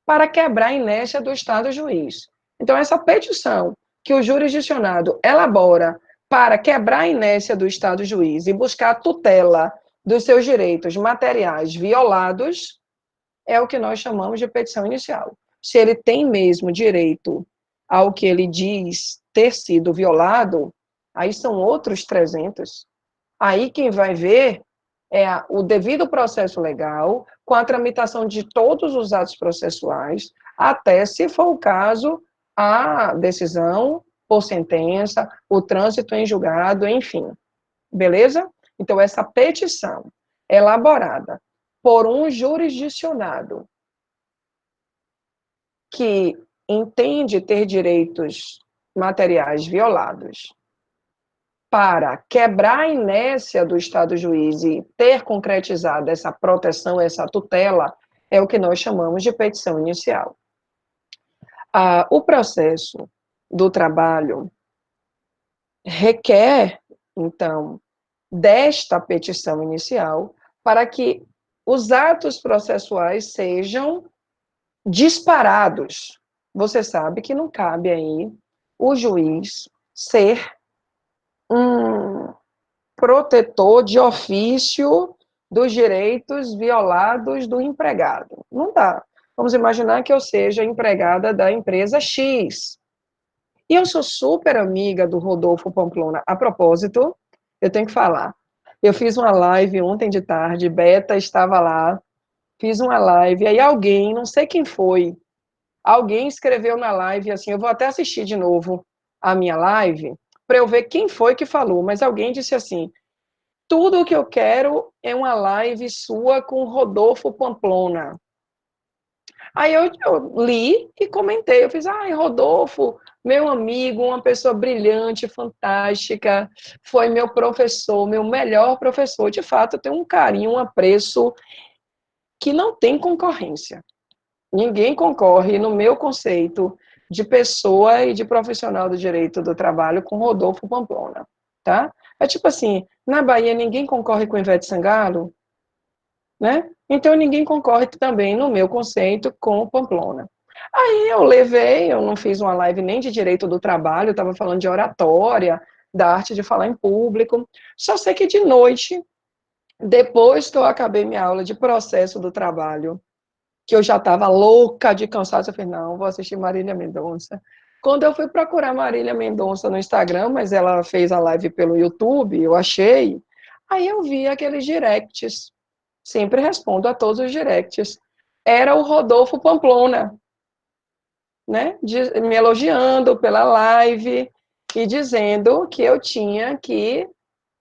para quebrar a inércia do Estado juiz. Então, essa petição que o jurisdicionado elabora para quebrar a inércia do Estado juiz e buscar a tutela dos seus direitos materiais violados, é o que nós chamamos de petição inicial. Se ele tem mesmo direito ao que ele diz ter sido violado, aí são outros 300. Aí quem vai ver é o devido processo legal, com a tramitação de todos os atos processuais, até, se for o caso, a decisão por sentença, o trânsito em julgado, enfim. Beleza? Então, essa petição elaborada por um jurisdicionado que entende ter direitos materiais violados para quebrar a inércia do Estado juiz e ter concretizado essa proteção, essa tutela, é o que nós chamamos de petição inicial. O processo do trabalho requer, então, desta petição inicial para que os atos processuais sejam disparados. Você sabe que não cabe aí o juiz ser um protetor de ofício dos direitos violados do empregado. Não dá. Vamos imaginar que eu seja empregada da empresa X. E eu sou super amiga do Rodolfo Pamplona. A propósito, eu tenho que falar. Eu fiz uma live ontem de tarde, Beta estava lá, fiz uma live, aí alguém, não sei quem foi, alguém escreveu na live assim, eu vou até assistir de novo a minha live, para eu ver quem foi que falou, mas alguém disse assim, tudo o que eu quero é uma live sua com Rodolfo Pamplona. Aí eu li e comentei, eu fiz, Rodolfo, meu amigo, uma pessoa brilhante, fantástica, foi meu professor, meu melhor professor, de fato, eu tenho um carinho, um apreço que não tem concorrência. Ninguém concorre, no meu conceito, de pessoa e de profissional do direito do trabalho com Rodolfo Pamplona, tá? É tipo assim, na Bahia ninguém concorre com Ivete Sangalo, né? Então ninguém concorre também, no meu conceito, com Pamplona. Aí eu não fiz uma live nem de direito do trabalho, eu estava falando de oratória, da arte de falar em público, só sei que de noite, depois que eu acabei minha aula de processo do trabalho, que eu já estava louca de cansaço, eu falei, não, vou assistir Marília Mendonça. Quando eu fui procurar Marília Mendonça no Instagram, mas ela fez a live pelo YouTube, eu achei, aí eu vi aqueles directs, sempre respondo a todos os directs, era o Rodolfo Pamplona, né, me elogiando pela live e dizendo que eu tinha que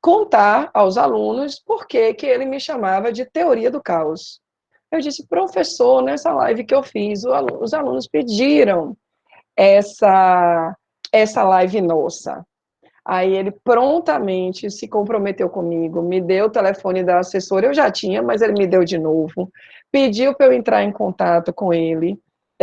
contar aos alunos por que ele me chamava de teoria do caos. Eu disse, professor, nessa live que eu fiz, os alunos pediram essa live nossa. Aí ele prontamente se comprometeu comigo, me deu o telefone da assessora, eu já tinha, mas ele me deu de novo, pediu para eu entrar em contato com ele,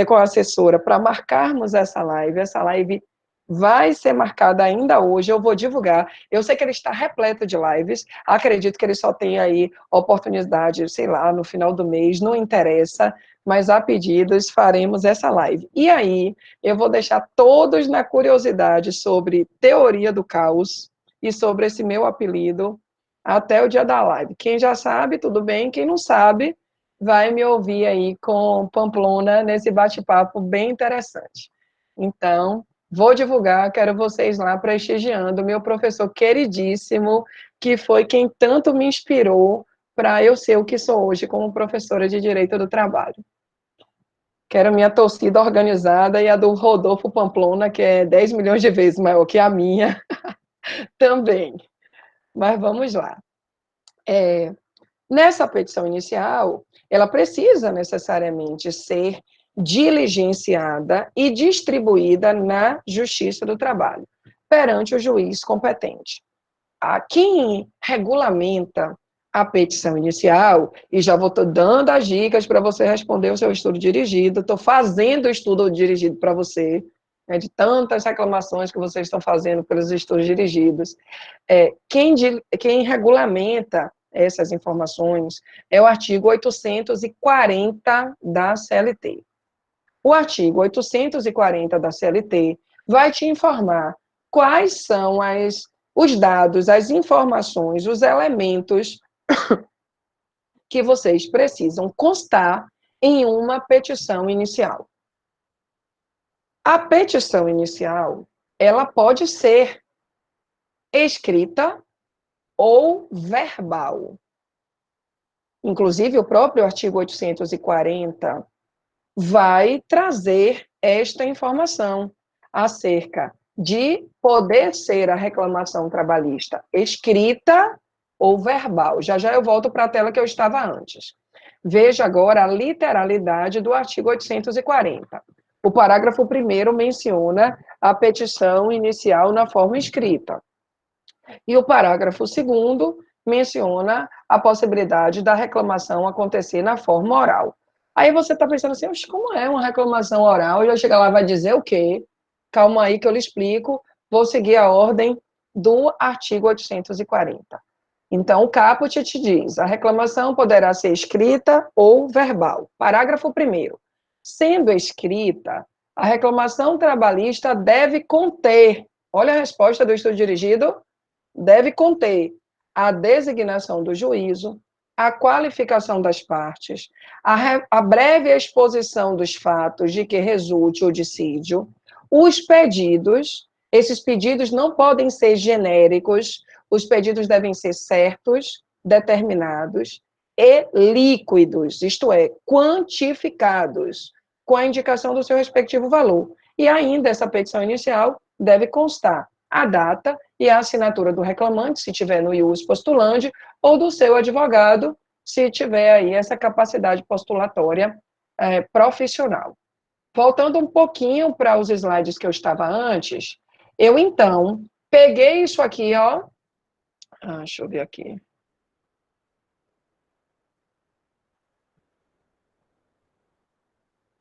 com a assessora, para marcarmos essa live vai ser marcada ainda hoje, eu vou divulgar, eu sei que ele está repleto de lives, acredito que ele só tem aí oportunidade, sei lá, no final do mês, não interessa, mas a pedidos faremos essa live. E aí, eu vou deixar todos na curiosidade sobre teoria do caos e sobre esse meu apelido até o dia da live. Quem já sabe, tudo bem, quem não sabe, vai me ouvir aí com Pamplona nesse bate-papo bem interessante. Então, vou divulgar, quero vocês lá prestigiando o meu professor queridíssimo, que foi quem tanto me inspirou para eu ser o que sou hoje como professora de Direito do Trabalho. Quero minha torcida organizada e a do Rodolfo Pamplona, que é 10 milhões de vezes maior que a minha, também. Mas vamos lá. Nessa petição inicial, ela precisa necessariamente ser diligenciada e distribuída na Justiça do Trabalho, perante o juiz competente. Quem regulamenta a petição inicial, e já vou dando as dicas para você responder o seu estudo dirigido, estou fazendo o estudo dirigido para você, né, de tantas reclamações que vocês estão fazendo pelos estudos dirigidos. Quem regulamenta essas informações é o artigo 840 da CLT. O artigo 840 da CLT vai te informar quais são os dados, as informações, os elementos que vocês precisam constar em uma petição inicial. A petição inicial, ela pode ser escrita ou verbal. Inclusive, o próprio artigo 840 vai trazer esta informação acerca de poder ser a reclamação trabalhista escrita ou verbal. Já já eu volto para a tela que eu estava antes. Veja agora a literalidade do artigo 840. O parágrafo 1º menciona a petição inicial na forma escrita. E o parágrafo 2º menciona a possibilidade da reclamação acontecer na forma oral. Aí você está pensando assim, como é uma reclamação oral? E eu chego lá e vai dizer o quê? Calma aí que eu lhe explico. Vou seguir a ordem do artigo 840. Então, o caput te diz, a reclamação poderá ser escrita ou verbal. Parágrafo 1º. Sendo escrita, a reclamação trabalhista deve conter, olha a resposta do estudo dirigido, deve conter a designação do juízo, a qualificação das partes, a breve exposição dos fatos de que resulte o dissídio, os pedidos, esses pedidos não podem ser genéricos, os pedidos devem ser certos, determinados e líquidos, isto é, quantificados, com a indicação do seu respectivo valor. E ainda essa petição inicial deve constar a data e a assinatura do reclamante, se tiver no ius postulandi, ou do seu advogado, se tiver aí essa capacidade postulatória profissional. Voltando um pouquinho para os slides que eu estava antes, eu, então, peguei isso aqui, ó. Deixa eu ver aqui.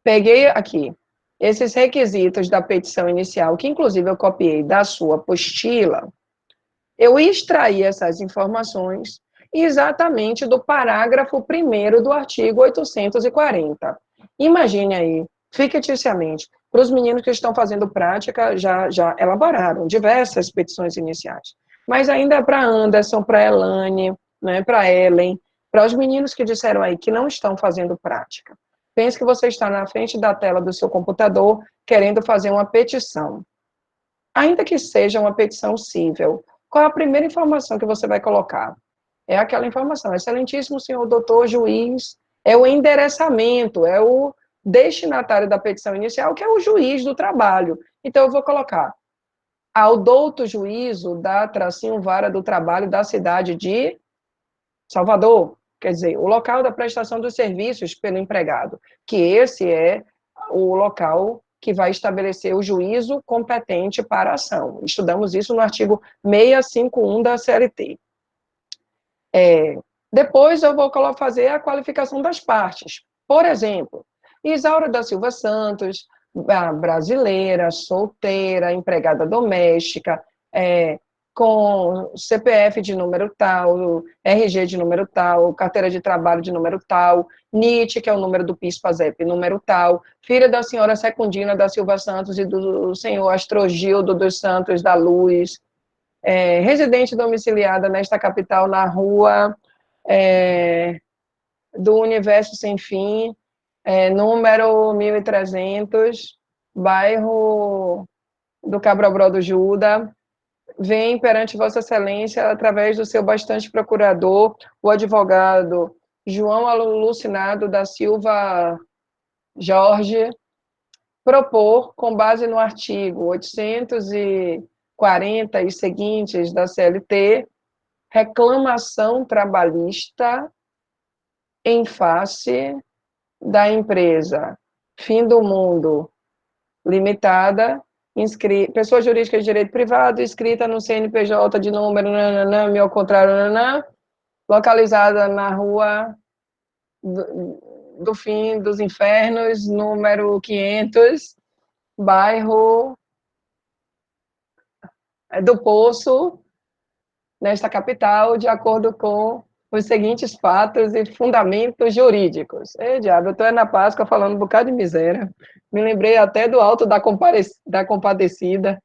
Peguei aqui esses requisitos da petição inicial, que inclusive eu copiei da sua apostila. Eu extraí essas informações exatamente do parágrafo 1º do artigo 840. Imagine aí, ficticiamente, para os meninos que estão fazendo prática, já elaboraram diversas petições iniciais. Mas ainda para Anderson, para Elane, né, para Ellen, para os meninos que disseram aí que não estão fazendo prática. Pense que você está na frente da tela do seu computador querendo fazer uma petição. Ainda que seja uma petição cível, qual é a primeira informação que você vai colocar? É aquela informação, excelentíssimo senhor doutor juiz, é o endereçamento, é o destinatário da petição inicial, que é o juiz do trabalho. Então, eu vou colocar ao douto juízo da tracinho vara do trabalho da cidade de Salvador, quer dizer, o local da prestação dos serviços pelo empregado, que esse é o local que vai estabelecer o juízo competente para a ação. Estudamos isso no artigo 651 da CLT. Depois eu vou fazer a qualificação das partes. Por exemplo, Isaura da Silva Santos, brasileira, solteira, empregada doméstica, com CPF de número tal, RG de número tal, carteira de trabalho de número tal, NIT, que é o número do PIS/PASEP, número tal, filha da senhora Secundina da Silva Santos e do senhor Astrogildo dos Santos da Luz, residente domiciliada nesta capital na rua do Universo Sem Fim, número 1300, bairro do Cabrobró do Juda, vem perante Vossa Excelência, através do seu bastante procurador, o advogado João Alucinado da Silva Jorge, propor, com base no artigo 840 e seguintes da CLT, reclamação trabalhista em face da empresa Fim do Mundo Limitada, pessoa jurídica de direito privado, inscrita no CNPJ de número, meu contrário, localizada na rua do Fim dos Infernos, número 500, bairro do Poço, nesta capital, de acordo com os seguintes fatos e fundamentos jurídicos. Diabo, eu estou na Páscoa falando um bocado de miséria. Me lembrei até do Alto da Compadecida.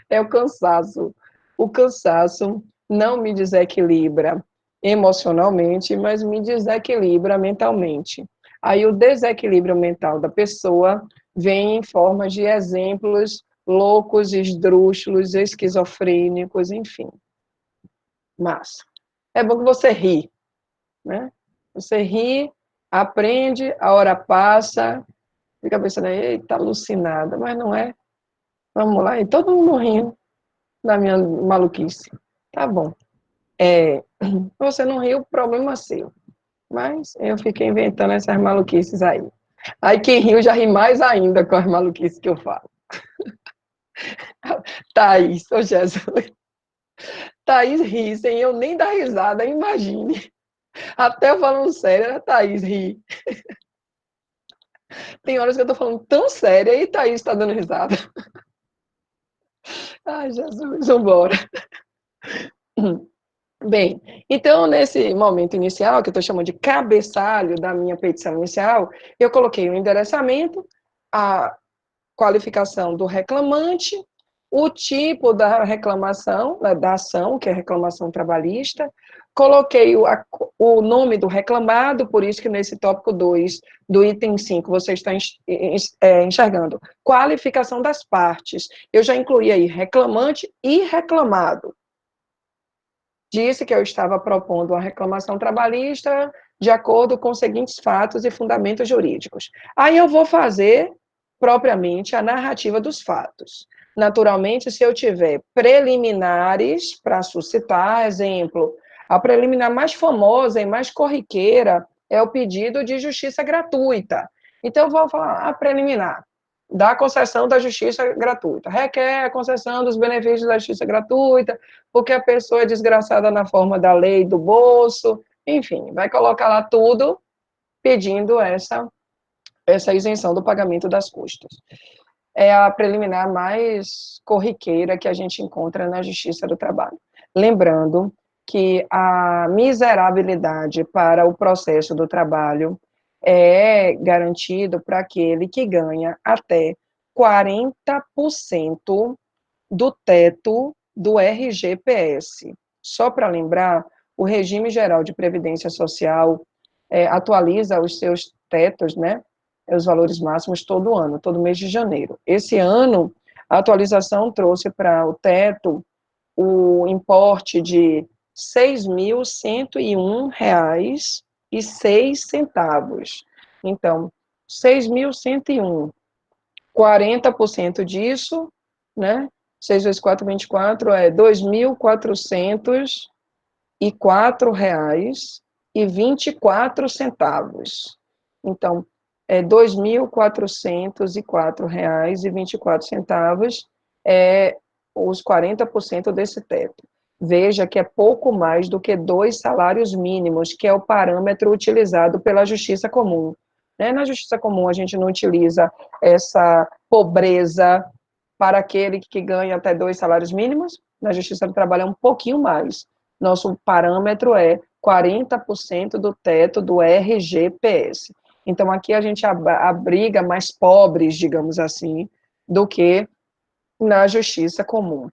É o cansaço. O cansaço não me desequilibra emocionalmente, mas me desequilibra mentalmente. Aí o desequilíbrio mental da pessoa vem em forma de exemplos loucos, esdrúxulos, esquizofrênicos, enfim. Mas é bom que você ri, né? Você ri, aprende, a hora passa, fica pensando, eita, alucinada, mas não é. Vamos lá, e todo mundo rindo da minha maluquice. Tá bom. Você não riu, problema seu. Mas eu fiquei inventando essas maluquices aí. Aí quem riu já ri mais ainda com as maluquices que eu falo. Thaís, ô Jesus. Thaís ri, sem eu nem dar risada, imagine. Até falando sério, a Thaís ri. Tem horas que eu tô falando tão séria e Thaís está dando risada. Ai, Jesus, vambora. Bem, então, nesse momento inicial, que eu estou chamando de cabeçalho da minha petição inicial, eu coloquei o endereçamento, a qualificação do reclamante, o tipo da reclamação, da ação, que é reclamação trabalhista, coloquei o nome do reclamado, por isso que nesse tópico 2 do item 5 você está enxergando qualificação das partes. Eu já incluí aí reclamante e reclamado. Disse que eu estava propondo uma reclamação trabalhista de acordo com os seguintes fatos e fundamentos jurídicos. Aí eu vou fazer, propriamente, a narrativa dos fatos. Naturalmente, se eu tiver preliminares para suscitar, exemplo, a preliminar mais famosa e mais corriqueira é o pedido de justiça gratuita. Então, eu vou falar a preliminar da concessão da justiça gratuita. Requer a concessão dos benefícios da justiça gratuita, porque a pessoa é desgraçada na forma da lei do bolso, enfim, vai colocar lá tudo pedindo essa isenção do pagamento das custas. É a preliminar mais corriqueira que a gente encontra na Justiça do Trabalho. Lembrando que a miserabilidade para o processo do trabalho é garantido para aquele que ganha até 40% do teto do RGPS. Só para lembrar, o Regime Geral de Previdência Social atualiza os seus tetos, né, os valores máximos todo ano, todo mês de janeiro. Esse ano, a atualização trouxe para o teto o importe de R$ 6.101,06. Então, 6.101, 40% disso, né? 6 vezes 4, 24, é R$ 2.404,24. Então, R$ 2.404,24 é os 40% desse teto. Veja que é pouco mais do que 2 salários mínimos, que é o parâmetro utilizado pela Justiça Comum. Na Justiça Comum, a gente não utiliza essa pobreza para aquele que ganha até 2 salários mínimos. Na Justiça do Trabalho é um pouquinho mais. Nosso parâmetro é 40% do teto do RGPS. Então, aqui a gente abriga mais pobres, digamos assim, do que na Justiça Comum.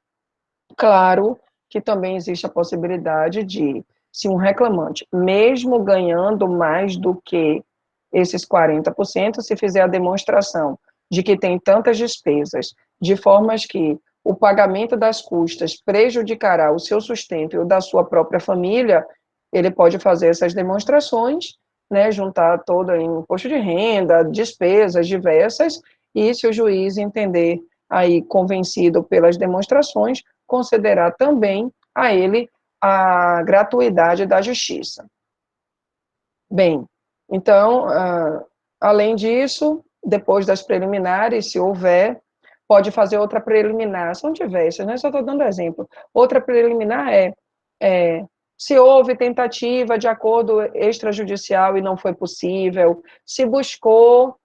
Claro que também existe a possibilidade de, se um reclamante, mesmo ganhando mais do que esses 40%, se fizer a demonstração de que tem tantas despesas, de formas que o pagamento das custas prejudicará o seu sustento e o da sua própria família, ele pode fazer essas demonstrações, né, juntar todo em imposto de renda, despesas diversas, e se o juiz entender aí convencido pelas demonstrações, considerar também a ele a gratuidade da justiça. Bem, então, além disso, depois das preliminares, se houver, pode fazer outra preliminar, são diversas, né? Só estou dando exemplo. Outra preliminar se houve tentativa de acordo extrajudicial e não foi possível, se buscou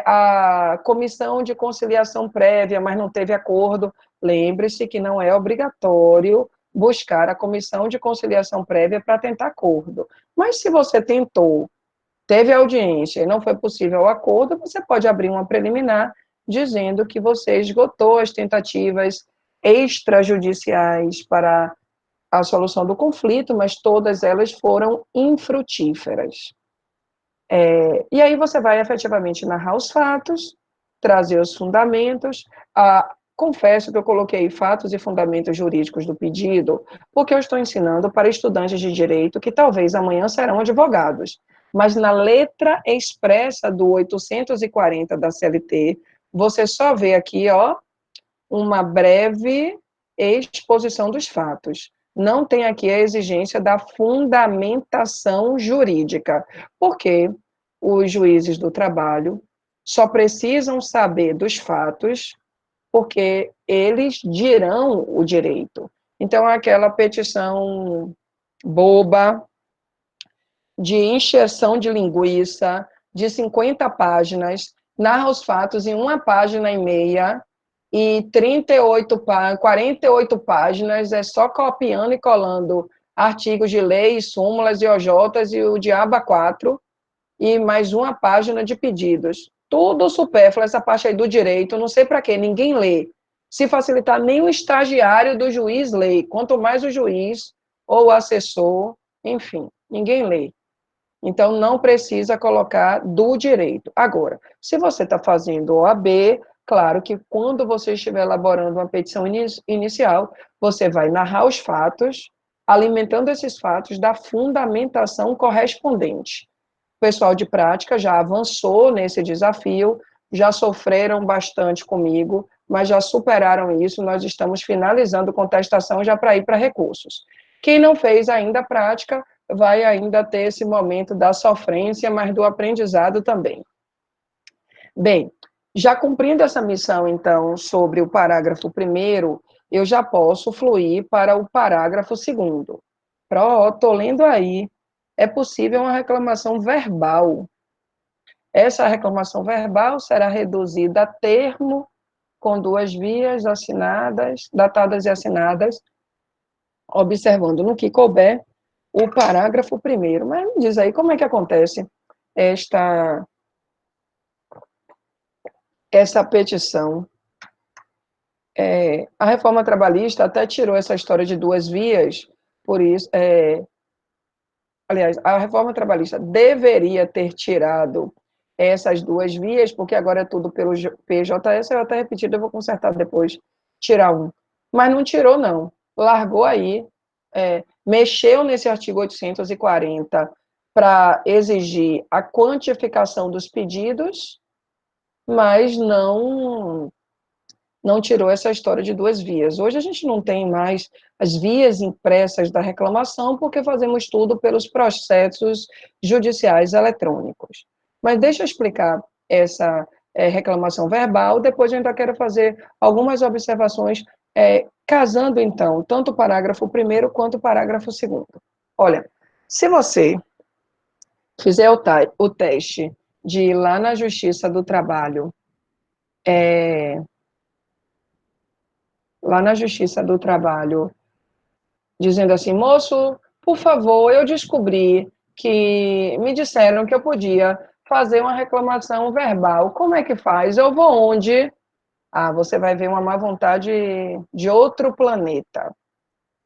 a comissão de conciliação prévia, mas não teve acordo, lembre-se que não é obrigatório buscar a comissão de conciliação prévia para tentar acordo. Mas se você tentou, teve audiência e não foi possível o acordo, você pode abrir uma preliminar dizendo que você esgotou as tentativas extrajudiciais para a solução do conflito, mas todas elas foram infrutíferas. E aí você vai efetivamente narrar os fatos, trazer os fundamentos. Confesso que eu coloquei fatos e fundamentos jurídicos do pedido, porque eu estou ensinando para estudantes de direito que talvez amanhã serão advogados. Mas na letra expressa do 840 da CLT, você só vê aqui, uma breve exposição dos fatos. Não tem aqui a exigência da fundamentação jurídica, porque os juízes do trabalho só precisam saber dos fatos porque eles dirão o direito. Então, aquela petição boba, de encheção de linguiça, de 50 páginas, narra os fatos em 1,5 páginas, e 48 páginas é só copiando e colando artigos de lei, súmulas e OJs e o diabo a 4, e mais 1 página de pedidos. Tudo supérfluo, essa parte aí do direito, não sei para quê, ninguém lê. Se facilitar, nem o estagiário do juiz lê, quanto mais o juiz ou o assessor, enfim, ninguém lê. Então, não precisa colocar do direito. Agora, se você está fazendo OAB, claro que quando você estiver elaborando uma petição inicial, você vai narrar os fatos, alimentando esses fatos da fundamentação correspondente. O pessoal de prática já avançou nesse desafio, já sofreram bastante comigo, mas já superaram isso, nós estamos finalizando contestação já para ir para recursos. Quem não fez ainda a prática, vai ainda ter esse momento da sofrência, mas do aprendizado também. Bem, já cumprindo essa missão, então, sobre o parágrafo 1º, eu já posso fluir para o parágrafo 2º. Estou lendo aí, é possível uma reclamação verbal. Essa reclamação verbal será reduzida a termo com 2 vias assinadas, datadas e assinadas, observando no que couber o parágrafo 1º. Mas me diz aí, como é que acontece essa petição? A reforma trabalhista até tirou essa história de 2 vias, por isso, aliás, a reforma trabalhista deveria ter tirado essas 2 vias, porque agora é tudo pelo PJS, eu até repetido, eu vou consertar depois, tirar um. Mas não tirou, não. Largou aí, mexeu nesse artigo 840 para exigir a quantificação dos pedidos, mas não tirou essa história de 2 vias. Hoje a gente não tem mais as vias impressas da reclamação, porque fazemos tudo pelos processos judiciais eletrônicos. Mas deixa eu explicar essa reclamação verbal, depois eu ainda quero fazer algumas observações, casando, então, tanto o parágrafo 1º quanto o parágrafo 2º. Olha, se você fizer o teste de ir lá na Justiça do Trabalho, dizendo assim, moço, por favor, eu descobri que me disseram que eu podia fazer uma reclamação verbal. Como é que faz? Eu vou onde? Você vai ver uma má vontade de outro planeta.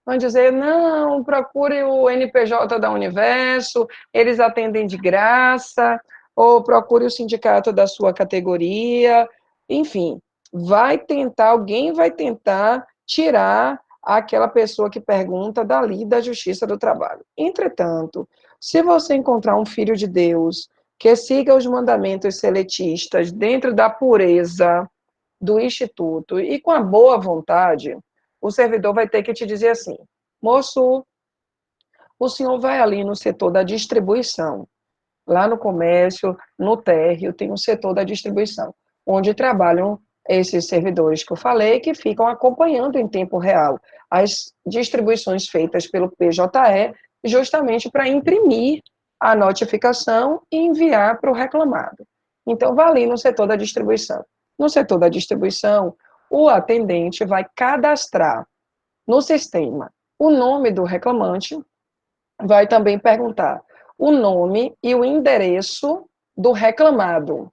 Vão dizer, não, procure o NPJ da Universo, eles atendem de graça, ou procure o sindicato da sua categoria, enfim, alguém vai tentar tirar aquela pessoa que pergunta dali da Justiça do Trabalho. Entretanto, se você encontrar um filho de Deus que siga os mandamentos seletistas dentro da pureza do Instituto e com a boa vontade, o servidor vai ter que te dizer assim, moço, o senhor vai ali no setor da distribuição, lá no comércio, no térreo, tem um setor da distribuição, onde trabalham esses servidores que eu falei, que ficam acompanhando em tempo real as distribuições feitas pelo PJE, justamente para imprimir a notificação e enviar para o reclamado. Então, vá ali no setor da distribuição. No setor da distribuição, o atendente vai cadastrar no sistema o nome do reclamante, vai também perguntar o nome e o endereço do reclamado.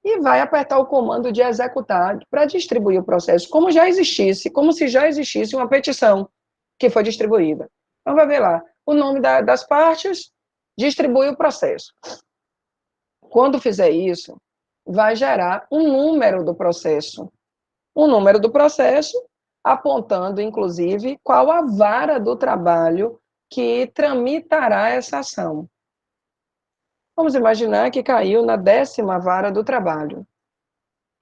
E vai apertar o comando de executar para distribuir o processo, como se já existisse uma petição que foi distribuída. Então, vai ver lá o nome das partes, distribui o processo. Quando fizer isso, vai gerar um número do processo. Um número do processo, apontando, inclusive, qual a vara do trabalho que tramitará essa ação. Vamos imaginar que caiu na 10ª vara do trabalho.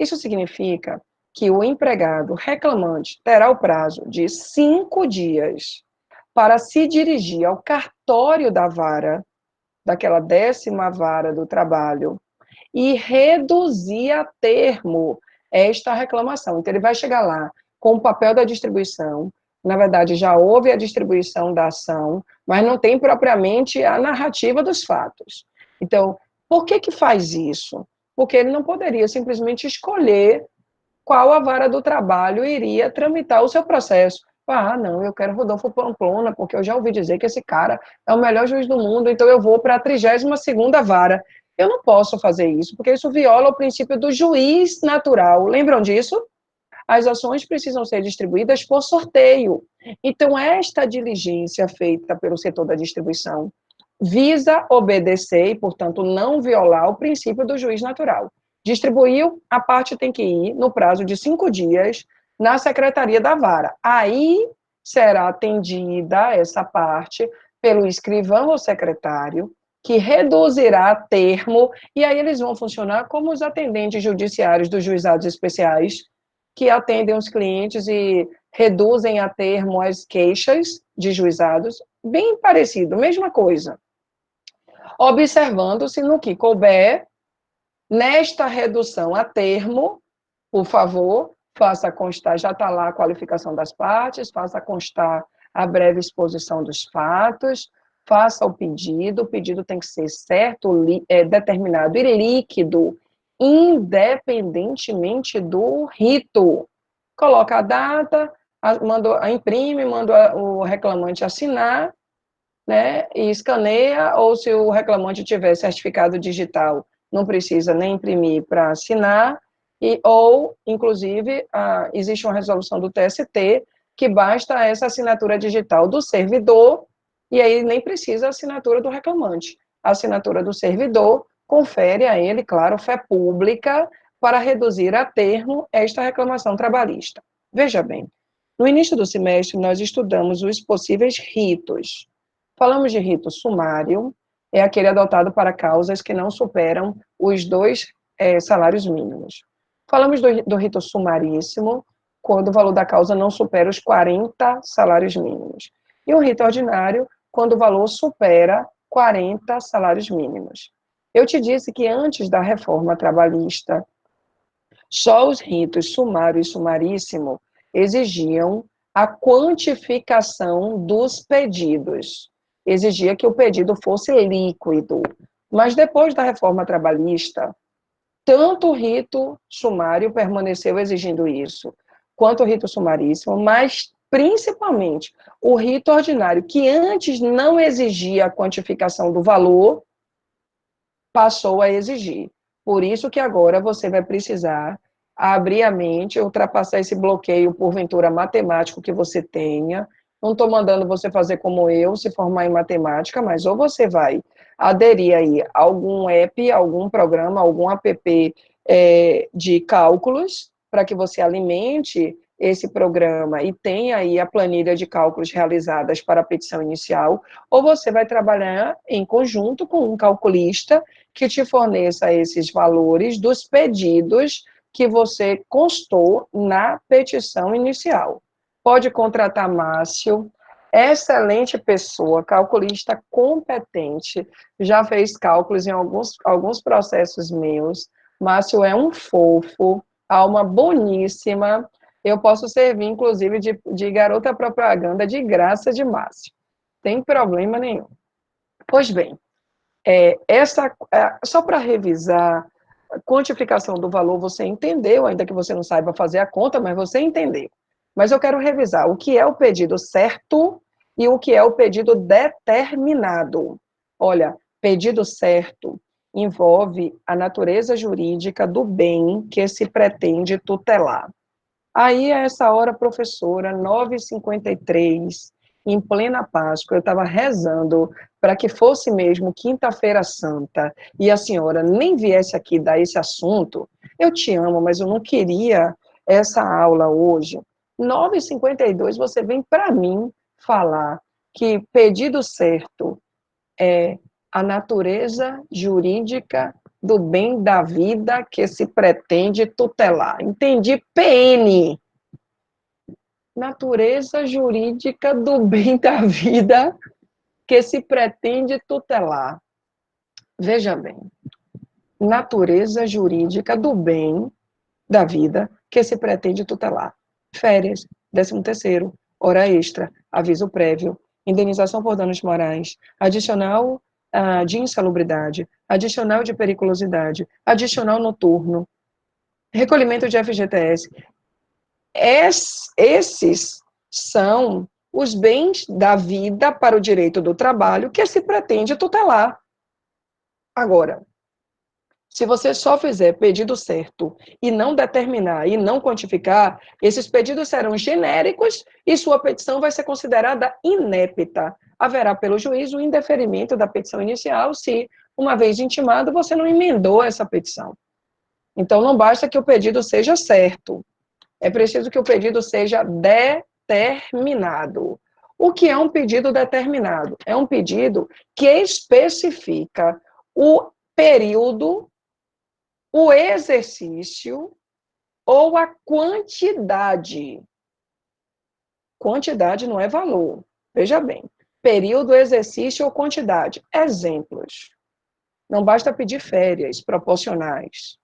Isso significa que o empregado reclamante terá o prazo de 5 dias para se dirigir ao cartório da vara, daquela 10ª vara do trabalho, e reduzir a termo esta reclamação. Então, ele vai chegar lá com o papel da distribuição, na verdade, já houve a distribuição da ação, mas não tem propriamente a narrativa dos fatos. Então, por que faz isso? Porque ele não poderia simplesmente escolher qual a vara do trabalho iria tramitar o seu processo. Não, eu quero Rodolfo Pamplona, porque eu já ouvi dizer que esse cara é o melhor juiz do mundo, então eu vou para a 32ª vara. Eu não posso fazer isso, porque isso viola o princípio do juiz natural. Lembram disso? As ações precisam ser distribuídas por sorteio. Então, esta diligência feita pelo setor da distribuição visa obedecer e, portanto, não violar o princípio do juiz natural. Distribuiu, a parte tem que ir, no prazo de 5 dias, na secretaria da vara. Aí será atendida essa parte pelo escrivão ou secretário, que reduzirá a termo, e aí eles vão funcionar como os atendentes judiciários dos juizados especiais, que atendem os clientes e reduzem a termo as queixas de juizados, bem parecido, mesma coisa. Observando-se no que couber, nesta redução a termo, por favor, faça constar, já está lá a qualificação das partes, faça constar a breve exposição dos fatos, faça o pedido tem que ser certo, determinado e líquido, independentemente do rito. Coloca a data, imprime, manda o reclamante assinar, né, e escaneia, ou se o reclamante tiver certificado digital, não precisa nem imprimir para assinar, ou, inclusive, existe uma resolução do TST que basta essa assinatura digital do servidor, e aí nem precisa a assinatura do reclamante. A assinatura do servidor confere a ele, claro, fé pública para reduzir a termo esta reclamação trabalhista. Veja bem, no início do semestre, nós estudamos os possíveis ritos. Falamos de rito sumário, é aquele adotado para causas que não superam os 2 salários mínimos. Falamos do rito sumaríssimo, quando o valor da causa não supera os 40 salários mínimos. E o rito ordinário, quando o valor supera 40 salários mínimos. Eu te disse que antes da reforma trabalhista, só os ritos sumário e sumaríssimo exigiam a quantificação dos pedidos. Exigia que o pedido fosse líquido. Mas depois da reforma trabalhista, tanto o rito sumário permaneceu exigindo isso, quanto o rito sumaríssimo, mas principalmente o rito ordinário, que antes não exigia a quantificação do valor, passou a exigir. Por isso que agora você vai precisar abrir a mente, ultrapassar esse bloqueio, porventura, matemático que você tenha. Não estou mandando você fazer como eu, se formar em matemática, mas ou você vai aderir aí a algum app, algum programa, algum app de cálculos, para que você alimente esse programa e tenha aí a planilha de cálculos realizadas para a petição inicial, ou você vai trabalhar em conjunto com um calculista que te forneça esses valores dos pedidos que você constou na petição inicial. Pode contratar Márcio, excelente pessoa, calculista competente, já fez cálculos em alguns processos meus. Márcio é um fofo, alma boníssima. Eu posso servir, inclusive, de garota propaganda de graça de Márcio. Tem problema nenhum. Pois bem, só para revisar, a quantificação do valor você entendeu, ainda que você não saiba fazer a conta, mas você entendeu. Mas eu quero revisar o que é o pedido certo e o que é o pedido determinado. Olha, pedido certo envolve a natureza jurídica do bem que se pretende tutelar. Aí, a essa hora, professora, 9h53, em plena Páscoa, eu estava rezando para que fosse mesmo quinta-feira santa e a senhora nem viesse aqui dar esse assunto. Eu te amo, mas eu não queria essa aula hoje. 9h52, você vem para mim falar que pedido certo é a natureza jurídica do bem da vida que se pretende tutelar. Entendi, PN. Natureza jurídica do bem da vida que se pretende tutelar. Veja bem, natureza jurídica do bem da vida que se pretende tutelar. Férias, 13º, hora extra, aviso prévio, indenização por danos morais, adicional de insalubridade, adicional de periculosidade, adicional noturno, recolhimento de FGTS. Esses são os bens da vida para o direito do trabalho que se pretende tutelar. Agora, se você só fizer pedido certo e não determinar e não quantificar, esses pedidos serão genéricos e sua petição vai ser considerada inépita. Haverá pelo juiz o indeferimento da petição inicial se, uma vez intimado, você não emendou essa petição. Então, não basta que o pedido seja certo, é preciso que o pedido seja determinado. O que é um pedido determinado? É um pedido que especifica o período, o exercício ou a quantidade quantidade não é valor. Veja bem, período, exercício ou quantidade. Exemplos. Não basta pedir férias proporcionais.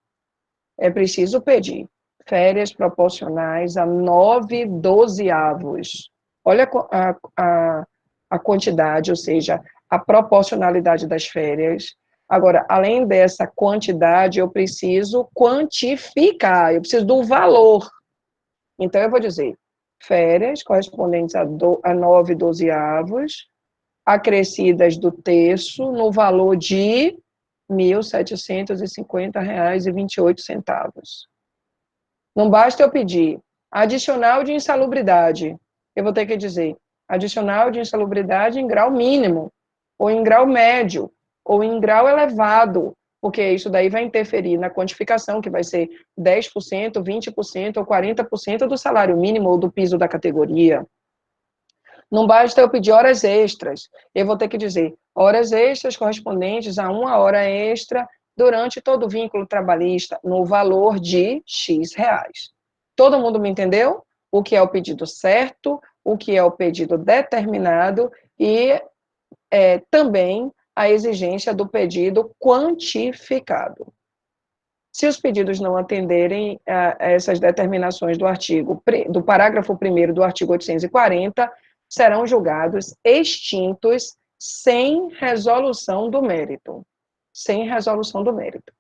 É preciso pedir férias proporcionais a 9/12. Olha a quantidade, ou seja, a proporcionalidade das férias. Agora, além dessa quantidade, eu preciso quantificar, eu preciso do valor. Então, eu vou dizer, férias correspondentes a 9/12, acrescidas do terço, no valor de R$ 1.750,28. Não basta eu pedir adicional de insalubridade, eu vou ter que dizer adicional de insalubridade em grau mínimo, ou em grau médio, ou em grau elevado, porque isso daí vai interferir na quantificação, que vai ser 10%, 20% ou 40% do salário mínimo ou do piso da categoria. Não basta eu pedir horas extras, eu vou ter que dizer horas extras correspondentes a 1 hora extra durante todo o vínculo trabalhista, no valor de X reais. Todo mundo me entendeu? O que é o pedido certo, o que é o pedido determinado e também a exigência do pedido quantificado. Se os pedidos não atenderem a essas determinações do parágrafo 1º do artigo 840, serão julgados extintos sem resolução do mérito. Sem resolução do mérito.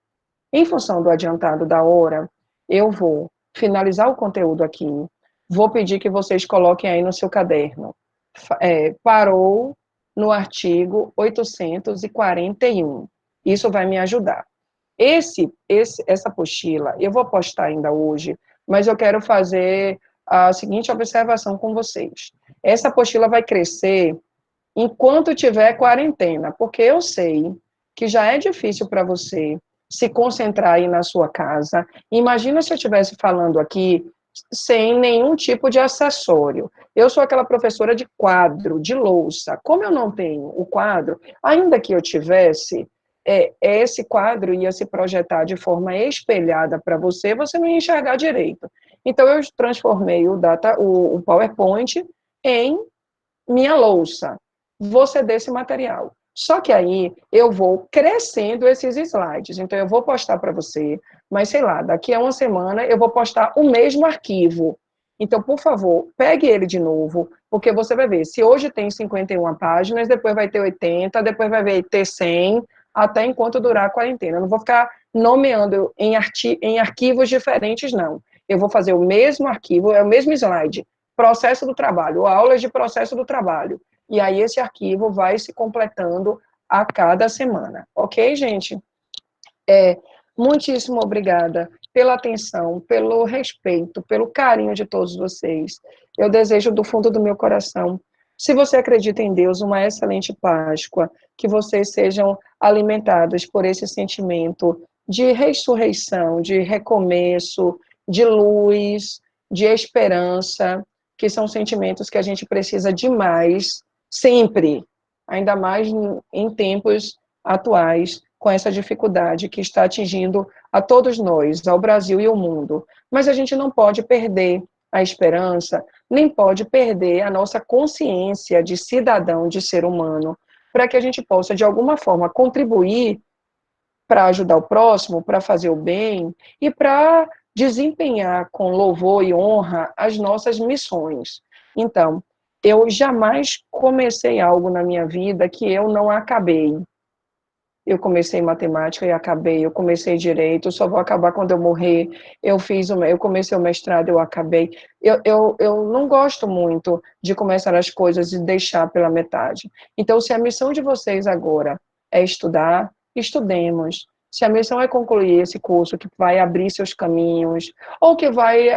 Em função do adiantado da hora, eu vou finalizar o conteúdo aqui, vou pedir que vocês coloquem aí no seu caderno. Parou no artigo 841. Isso vai me ajudar. Essa apostila, eu vou postar ainda hoje, mas eu quero fazer a seguinte observação com vocês. Essa apostila vai crescer enquanto tiver quarentena, porque eu sei que já é difícil para você se concentrar aí na sua casa. Imagina se eu estivesse falando aqui sem nenhum tipo de acessório. Eu sou aquela professora de quadro, de louça. Como eu não tenho o quadro, ainda que eu tivesse, esse quadro ia se projetar de forma espelhada para você, você não ia enxergar direito. Então, eu transformei o PowerPoint em minha louça. Vou ceder esse material. Só que aí eu vou crescendo esses slides. Então, eu vou postar para você, mas sei lá, daqui a uma semana eu vou postar o mesmo arquivo. Então, por favor, pegue ele de novo, porque você vai ver, se hoje tem 51 páginas, depois vai ter 80, depois vai ter 100, até enquanto durar a quarentena. Eu não vou ficar nomeando em arquivos diferentes, não. Eu vou fazer o mesmo arquivo, é o mesmo slide, processo do trabalho, aulas de processo do trabalho. E aí esse arquivo vai se completando a cada semana. Ok, gente? Muitíssimo obrigada pela atenção, pelo respeito, pelo carinho de todos vocês. Eu desejo do fundo do meu coração, se você acredita em Deus, uma excelente Páscoa, que vocês sejam alimentados por esse sentimento de ressurreição, de recomeço, de luz, de esperança, que são sentimentos que a gente precisa demais, sempre, ainda mais em tempos atuais, com essa dificuldade que está atingindo a todos nós, ao Brasil e ao mundo. Mas a gente não pode perder a esperança, nem pode perder a nossa consciência de cidadão, de ser humano, para que a gente possa, de alguma forma, contribuir para ajudar o próximo, para fazer o bem e para desempenhar com louvor e honra as nossas missões. Então, eu jamais comecei algo na minha vida que eu não acabei. Eu comecei matemática e acabei, eu comecei direito, eu só vou acabar quando eu morrer, eu comecei o mestrado, eu acabei. Eu não gosto muito de começar as coisas e deixar pela metade. Então, se a missão de vocês agora é estudar, estudemos. Se a missão é concluir esse curso que vai abrir seus caminhos, ou que vai,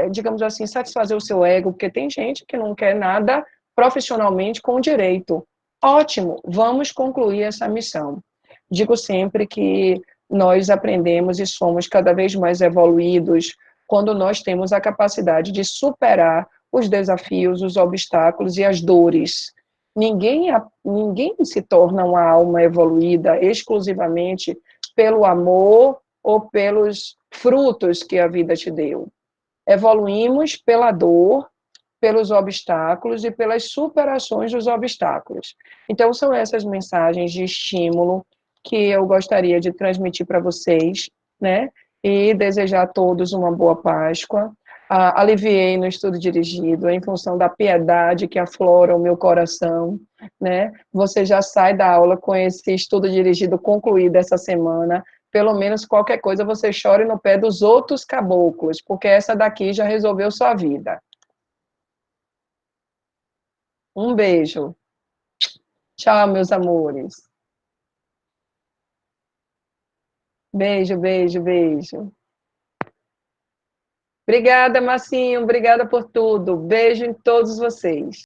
digamos assim, satisfazer o seu ego, porque tem gente que não quer nada profissionalmente com direito. Ótimo, vamos concluir essa missão. Digo sempre que nós aprendemos e somos cada vez mais evoluídos quando nós temos a capacidade de superar os desafios, os obstáculos e as dores. Ninguém se torna uma alma evoluída exclusivamente pelo amor ou pelos frutos que a vida te deu. Evoluímos pela dor, pelos obstáculos e pelas superações dos obstáculos. Então, são essas mensagens de estímulo que eu gostaria de transmitir para vocês, né? E desejar a todos uma boa Páscoa. Aliviei no estudo dirigido, em função da piedade que aflora o meu coração, né? Você já sai da aula com esse estudo dirigido concluído essa semana. Pelo menos qualquer coisa você chore no pé dos outros caboclos, porque essa daqui já resolveu sua vida. Um beijo. Tchau, meus amores. Beijo, beijo, beijo. Obrigada, Marcinho. Obrigada por tudo. Beijo em todos vocês.